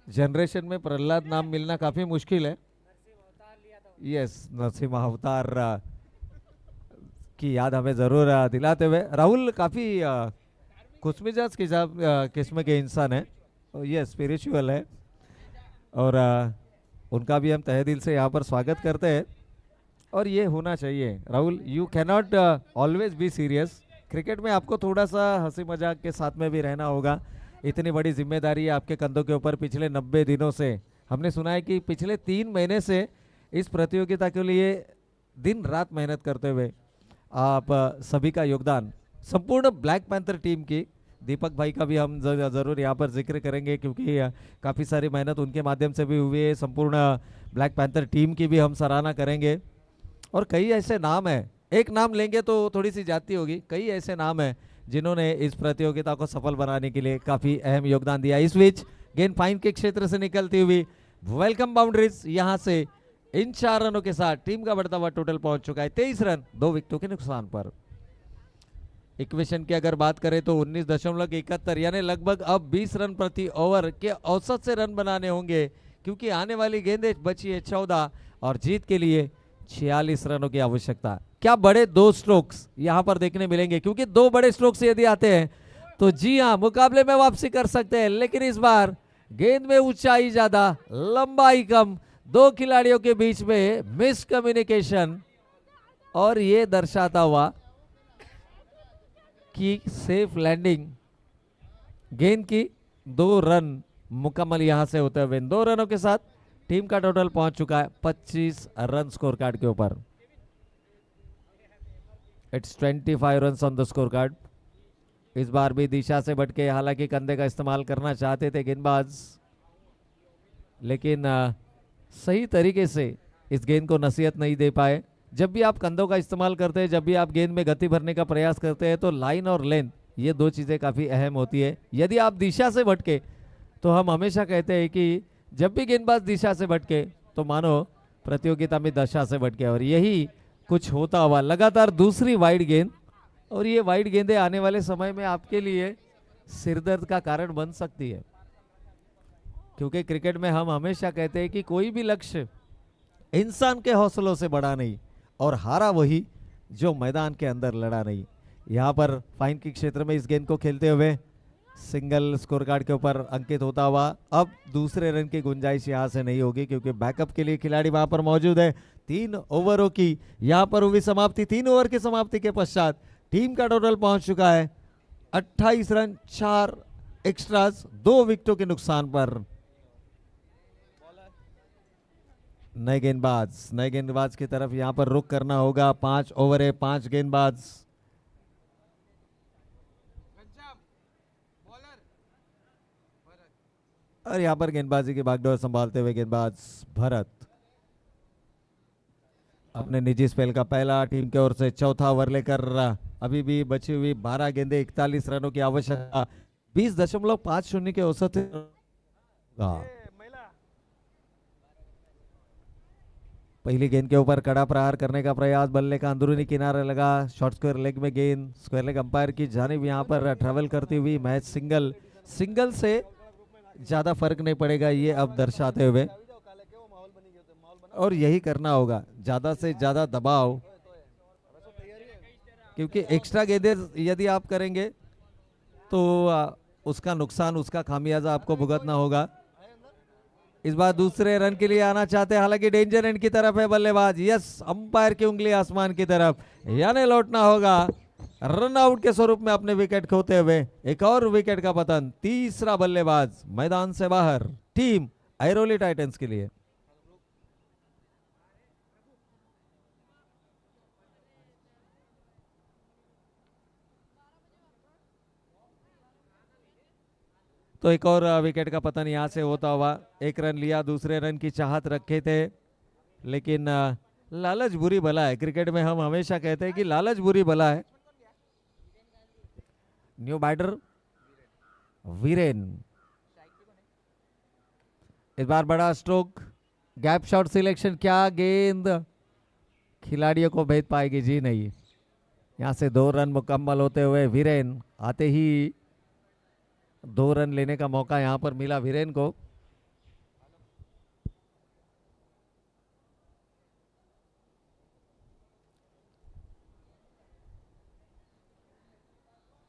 जनरेशन में प्रहलाद नाम मिलना काफी मुश्किल है। यस, नरसिम्हा अवतार की याद हमें जरूर दिलाते हुए, राहुल काफी खुशमिजाज किस्म के इंसान है, यस, स्पिरिचुअल है और उनका भी हम तहे दिल से यहाँ पर स्वागत करते हैं और ये होना चाहिए। Rahul, you can not always be serious. Cricket में आपको थोड़ा सा हंसी मजाक के साथ में भी रहना होगा। इतनी बड़ी जिम्मेदारी है आपके कंधों के ऊपर। पिछले 90 दिनों से हमने सुना है कि पिछले 3 महीने से इस प्रतियोगिता के लिए दिन रात मेहनत करते हुए आप सभी का योगदान, संपूर्ण ब्लैक पैंथर टीम की, दीपक भाई का भी हम जरूर यहाँ पर जिक्र करेंगे क्योंकि काफ़ी सारी मेहनत उनके माध्यम से भी हुई है। संपूर्ण ब्लैक पैंथर टीम की भी हम सराहना करेंगे। और कई ऐसे नाम हैं, एक नाम लेंगे तो थोड़ी सी जाती होगी, कई ऐसे नाम हैं जिन्होंने इस प्रतियोगिता को सफल बनाने के लिए काफी अहम योगदान दिया। इस बीच गेंद फाइन के क्षेत्र से निकलती हुई वेलकम बाउंड्रीज, यहां से इन 4 रनों के साथ टीम का बढ़ता हुआ टोटल पहुंच चुका है 23 रन 2 विकेटों के नुकसान पर। इक्वेशन की अगर बात करें तो 19.71 यानी लगभग अब 20 रन प्रति ओवर के औसत से रन बनाने होंगे, क्योंकि आने वाली गेंदें बची है 14 और जीत के लिए 46 रनों की आवश्यकता। क्या बड़े 2 स्ट्रोक्स यहां पर देखने मिलेंगे, क्योंकि 2 बड़े स्ट्रोक्स यदि आते हैं तो जी हां मुकाबले में वापसी कर सकते हैं, लेकिन इस बार गेंद में ऊंचाई ज्यादा लंबाई कम, 2 खिलाड़ियों के बीच में मिसकम्युनिकेशन, और ये दर्शाता हुआ कि सेफ लैंडिंग गेंद की 2 रन मुकम्मल यहां से होते हुए 2 रनों के साथ टीम का टोटल पहुंच चुका है 25 रन स्कोर कार्ड के ऊपर। It's 25 run on the score card. इस बार भी दिशा से भटके, हालांकि कंधे का इस्तेमाल करना चाहते थे गेंदबाज, लेकिन सही तरीके से इस गेंद को नसीहत नहीं दे पाए। जब भी आप कंधों का इस्तेमाल करते हैं, जब भी आप गेंद में गति भरने का प्रयास करते हैं, तो लाइन और लेंथ ये 2 चीज़ें काफ़ी अहम होती है। यदि आप दिशा से भटके तो हम हमेशा कहते हैं कि जब भी गेंदबाज दिशा से भटके तो मानो प्रतियोगिता में दशा से भटके, और यही कुछ होता हुआ लगातार दूसरी वाइड गेंद, और ये वाइड गेंदें आने वाले समय में आपके लिए सिरदर्द का कारण बन सकती है, क्योंकि क्रिकेट में हम हमेशा कहते हैं कि कोई भी लक्ष्य इंसान के हौसलों से बड़ा नहीं, और हारा वही जो मैदान के अंदर लड़ा नहीं। यहाँ पर फाइन के क्षेत्र में इस गेंद को खेलते हुए सिंगल स्कोर कार्ड के ऊपर अंकित होता हुआ अब दूसरे रन की गुंजाइश यहाँ से नहीं होगी, क्योंकि बैकअप के लिए खिलाड़ी वहां पर मौजूद है। 3 ओवरों की यहाँ पर हुई समाप्ति, 3 ओवर की समाप्ति के पश्चात टीम का टोटल पहुंच चुका है 28 रन 4 एक्स्ट्रास 2 विकेटों के नुकसान पर। नए गेंदबाज की तरफ यहां पर रुख करना होगा। 5 ओवर है, 5 गेंदबाज। और यहां पर गेंदबाजी की बागडोर संभालते हुए गेंदबाज भरत अपने निजी स्पेल का पहला, टीम की ओर से चौथा ओवर लेकर अभी भी बची हुई 12 गेंदें, 41 रनों की आवश्यकता, 20.50 के औसत। पहली गेंद के ऊपर कड़ा प्रहार करने का प्रयास, बल्ले का अंदरूनी किनारे लगा, शॉर्ट स्क्वायर लेग में गेंद स्क्वायर लेग अंपायर की जानिब यहां पर ट्रेवल करती हुई। मैच सिंगल से ज्यादा फर्क नहीं पड़ेगा ये अब दर्शाते हुए, और यही करना होगा, ज्यादा से ज्यादा दबाव, क्योंकि एक्स्ट्रा गेंदें यदि आप करेंगे तो उसका नुकसान, उसका खामियाजा आपको भुगतना होगा। इस बार दूसरे रन के लिए आना चाहते हैं, हालांकि डेंजर एंड की तरफ है बल्लेबाज। यस, अंपायर की उंगली आसमान की तरफ, यानी लौटना होगा रन आउट के स्वरूप में अपने विकेट खोते हुए। एक और विकेट का पतन, तीसरा बल्लेबाज मैदान से बाहर टीम ऐरोली टाइटंस के लिए। तो एक और विकेट का पतन यहां से होता हुआ। 1 रन लिया, दूसरे रन की चाहत रखे थे, लेकिन लालच बुरी बला है। क्रिकेट में हम हमेशा कहते हैं कि लालच बुरी बला है। न्यू बैटर वीरेन, इस बार बड़ा स्ट्रोक, गैप शॉट सिलेक्शन, क्या गेंद खिलाड़ियों को भेद पाएगी? जी नहीं। यहां से 2 रन मुकम्मल होते हुए वीरेन आते ही 2 रन लेने का मौका यहां पर मिला वीरेन को।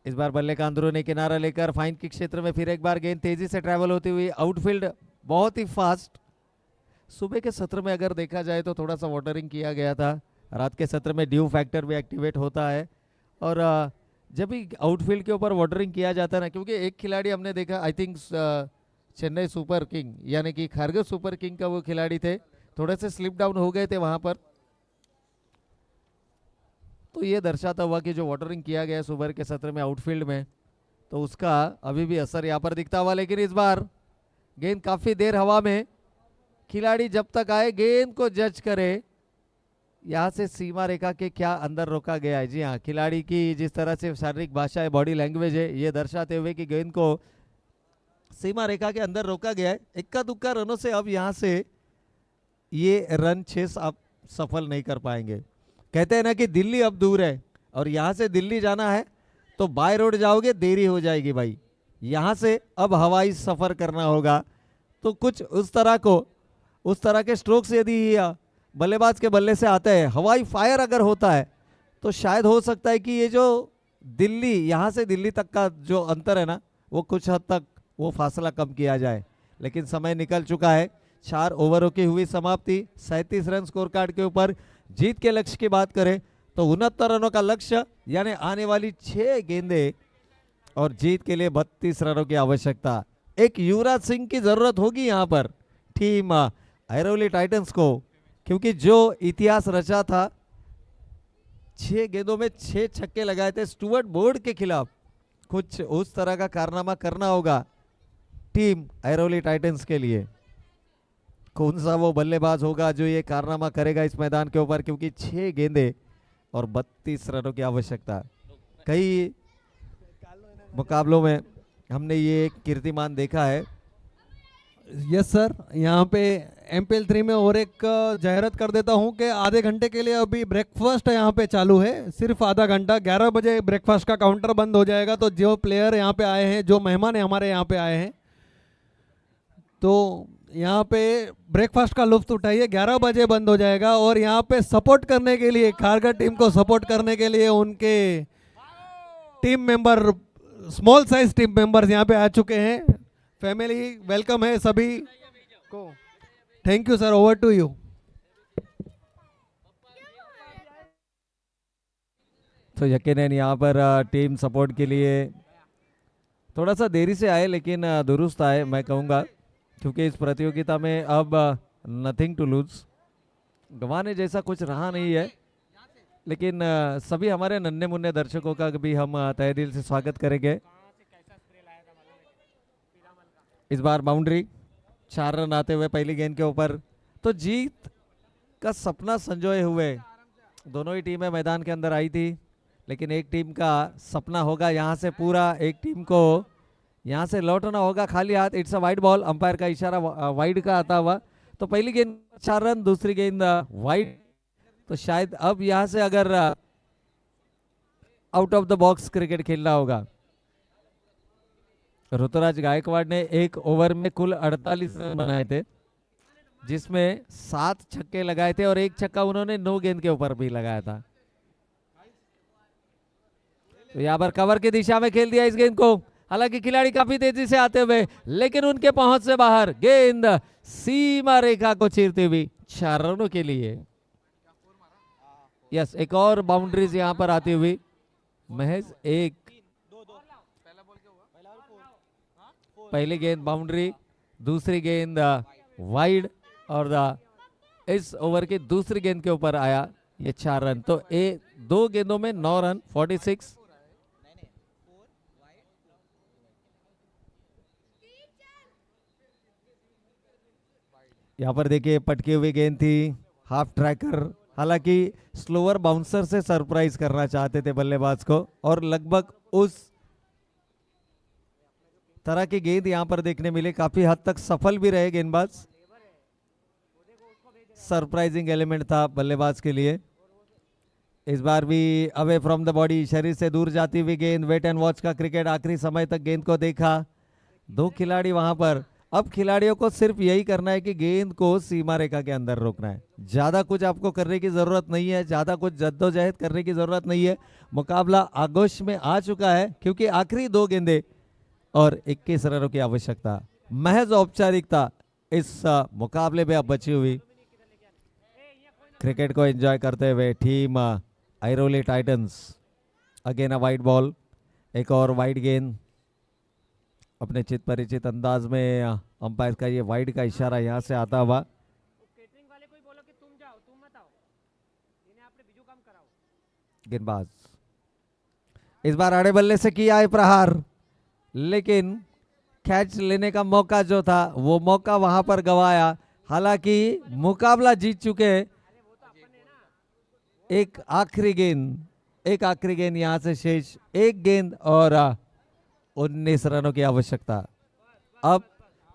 इस बार बल्ले का अंदरूनी किनारा लेकर फाइन के क्षेत्र में फिर एक बार गेंद तेजी से ट्रैवल होती हुई आउटफील्ड, बहुत ही फास्ट। सुबह के सत्र में अगर देखा जाए तो थोड़ा सा वाटरिंग किया गया था, रात के सत्र में ड्यू फैक्टर भी एक्टिवेट होता है, और जब भी आउटफील्ड के ऊपर वाटरिंग किया जाता है ना, क्योंकि एक खिलाड़ी हमने देखा, I think Chennai super king यानी कि खारगर सुपर किंग का वो खिलाड़ी थे, थोड़े से स्लिप डाउन हो गए थे वहां पर। तो ये दर्शाता हुआ कि जो वाटरिंग किया गया सुबह के सत्र में आउटफील्ड में, तो उसका अभी भी असर यहाँ पर दिखता हुआ। लेकिन इस बार गेंद काफी देर हवा में खिलाड़ी जब तक आए गेंद को जज करे। यहाँ से सीमा रेखा के क्या अंदर रोका गया है। जी हाँ, खिलाड़ी की जिस तरह से शारीरिक भाषा है, बॉडी लैंग्वेज है, ये दर्शाते हुए कि गेंद को सीमा रेखा के अंदर रोका गया है। इक्का दुक्का रनों से अब यहाँ से ये रन चेस आप सफल नहीं कर पाएंगे। कहते हैं ना कि दिल्ली अब दूर है, और यहाँ से दिल्ली जाना है तो बाय रोड जाओगे देरी हो जाएगी भाई। यहाँ से अब हवाई सफर करना होगा, तो कुछ उस तरह के स्ट्रोक्स यदि बल्लेबाज के बल्ले से आते हैं, हवाई फायर अगर होता है, तो शायद हो सकता है कि ये जो दिल्ली, यहाँ से दिल्ली तक का जो अंतर है ना, वो कुछ हद तक वो फासला कम किया जाए। लेकिन समय निकल चुका है। 4 ओवरों की हुई समाप्ति, 37 रन स्कोर कार्ड के ऊपर। जीत के लक्ष्य की बात करें तो 69 रनों का लक्ष्य, यानी आने वाली 6 गेंदें, और जीत के लिए 32 रनों की आवश्यकता। एक युवराज सिंह की जरूरत होगी यहाँ पर टीम ऐरोली टाइटंस को, क्योंकि जो इतिहास रचा था, 6 गेंदों में 6 छक्के लगाए थे स्टुअर्ट बोर्ड के खिलाफ, कुछ उस तरह का कारनामा करना होगा टीम ऐरोली टाइटंस के लिए। कौन सा वो बल्लेबाज होगा जो ये कारनामा करेगा इस मैदान के ऊपर, क्योंकि 6 गेंदे और 32 रनों की आवश्यकता। कई मुकाबलों में हमने ये कीर्तिमान देखा है। यस सर, यहाँ पे MPL 3 में और एक जाहिरात कर देता हूँ कि आधे घंटे के लिए अभी ब्रेकफास्ट यहाँ पे चालू है, सिर्फ आधा घंटा। 11 बजे ब्रेकफास्ट का काउंटर बंद हो जाएगा, तो जो प्लेयर यहाँ पे आए हैं, जो मेहमान हमारे यहाँ पे आए हैं, तो यहाँ पे ब्रेकफास्ट का लुत्फ उठाइए। 11 बजे बंद हो जाएगा। और यहाँ पे सपोर्ट करने के लिए, खारगर टीम को सपोर्ट करने के लिए उनके team member, small size team members यहाँ पे आ चुके हैं। फैमिली वेलकम है सभी को। Thank you sir, over to you. तो यकीनन यहाँ पर टीम सपोर्ट के लिए थोड़ा सा देरी से आए, लेकिन दुरुस्त आए मैं कहूँगा, क्योंकि इस प्रतियोगिता में अब नथिंग टू लूज, गंवाने जैसा कुछ रहा नहीं है। लेकिन सभी हमारे नन्हे मुन्ने दर्शकों का भी हम तहे दिल से स्वागत करेंगे। इस बार बाउंड्री, 4 रन आते हुए पहली गेंद के ऊपर। तो जीत का सपना संजोए हुए दोनों ही टीमें मैदान के अंदर आई थी, लेकिन एक टीम का सपना होगा यहाँ से पूरा, एक टीम को यहाँ से लौटना होगा खाली हाथ। It's a wide ball, umpire का इशारा वाइड का आता हुआ। तो पहली गेंद 4 रन, दूसरी गेंद वाइड। तो शायद अब यहाँ से अगर out of the box cricket खेलना होगा। ऋतुराज गायकवाड़ ने 1 ओवर में कुल 48 रन बनाए थे, जिसमें 7 छक्के लगाए थे और 1 छक्का उन्होंने 9 गेंद के ऊपर भी लगाया था। तो यहाँ पर कवर की दिशा में खेल दिया इस गेंद को। हालांकि खिलाड़ी काफी तेजी से आते हुए, लेकिन उनके पहुंच से बाहर, गेंद सीमा रेखा को चीरती हुई 4 रनों के लिए। यस, एक और बाउंड्रीज यहाँ पर आती हुई, महज एक। पहली गेंद बाउंड्री, दूसरी गेंद वाइड, और इस ओवर की दूसरी गेंद के ऊपर आया ये 4 रन। तो 2 गेंदों में 9 रन, 46। यहाँ पर देखिए पटकी हुई गेंद थी, हाफ ट्रैकर। हालांकि स्लोअर बाउंसर से सरप्राइज करना चाहते थे बल्लेबाज को, और लगभग उस तरह की गेंद यहाँ पर देखने मिली। काफी हद तक सफल भी रहे गेंदबाज, सरप्राइजिंग एलिमेंट था बल्लेबाज के लिए। इस बार भी अवे फ्रॉम द बॉडी, शरीर से दूर जाती हुई गेंद। वेट एंड वॉच का क्रिकेट, आखिरी समय तक गेंद को देखा। 2 खिलाड़ी वहां पर। अब खिलाड़ियों को सिर्फ यही करना है कि गेंद को सीमा रेखा के अंदर रोकना है। ज्यादा कुछ आपको करने की जरूरत नहीं है, ज्यादा कुछ जद्दोजहद करने की जरूरत नहीं है। मुकाबला आगोश में आ चुका है, क्योंकि आखिरी 2 गेंदें और 21 रनों की आवश्यकता। महज औपचारिकता इस मुकाबले में अब बची हुई। क्रिकेट को एंजॉय करते हुए team Airoli Titans. Again a wide ball, एक और वाइड गेंद। अपने चित परिचित अंदाज में अंपायर का ये वाइड का इशारा यहाँ से आता हुआ। गेंदबाज इस बार आड़े बल्ले से किया है प्रहार, लेकिन कैच लेने का मौका जो था वो मौका वहां पर गवाया। हालांकि मुकाबला जीत चुके। एक आखिरी गेंद यहां से शेष, एक गेंद और 19 रनों की आवश्यकता। अब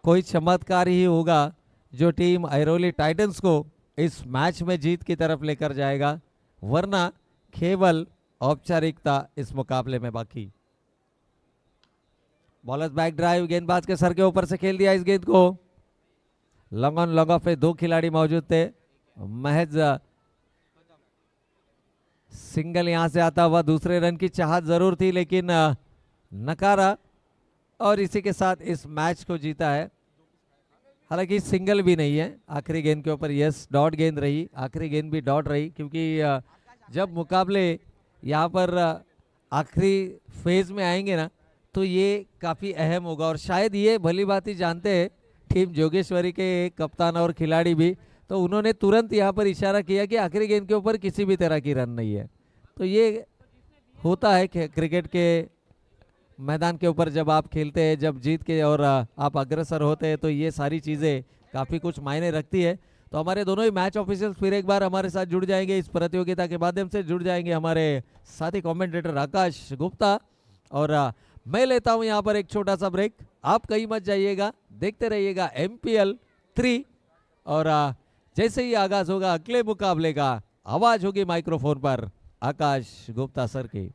कोई चमत्कार ही होगा जो टीम ऐरोली टाइटंस को इस मैच में जीत की तरफ लेकर जाएगा, वरना केवल औपचारिकता इस मुकाबले में बाकी। बॉलर्स बैक ड्राइव, गेंदबाज के सर के ऊपर से खेल दिया इस गेंद को। लॉन्ग ऑन लॉन्ग ऑफ पे 2 खिलाड़ी मौजूद थे। महज सिंगल यहां से आता हुआ दूसरे रन की चाहत जरूर थी, लेकिन नकारा और इसी के साथ इस मैच को जीता है। हालांकि सिंगल भी नहीं है आखिरी गेंद के ऊपर, यस डॉट गेंद रही, आखिरी गेंद भी डॉट रही, क्योंकि जब मुकाबले यहाँ पर आखिरी फेज में आएंगे ना तो ये काफ़ी अहम होगा। और शायद ये भली बात ही जानते हैं टीम जोगेश्वरी के कप्तान और खिलाड़ी भी, तो उन्होंने तुरंत यहाँ पर इशारा किया कि आखिरी गेंद के ऊपर किसी भी तरह की रन नहीं है। तो ये होता है कि क्रिकेट के मैदान के ऊपर जब आप खेलते हैं, जब जीत के और आप अग्रसर होते हैं, तो ये सारी चीज़ें काफ़ी कुछ मायने रखती है। तो हमारे दोनों ही मैच ऑफिशियल्स फिर एक बार हमारे साथ जुड़ जाएंगे, इस प्रतियोगिता के माध्यम से जुड़ जाएंगे हमारे साथी कमेंटेटर आकाश गुप्ता। और मैं लेता हूं यहाँ पर एक छोटा सा ब्रेक, आप कहीं मत जाइएगा, देखते रहिएगा MPL 3। और जैसे ही आगाज होगा अगले मुकाबले का, आवाज होगी माइक्रोफोन पर आकाश गुप्ता सर की।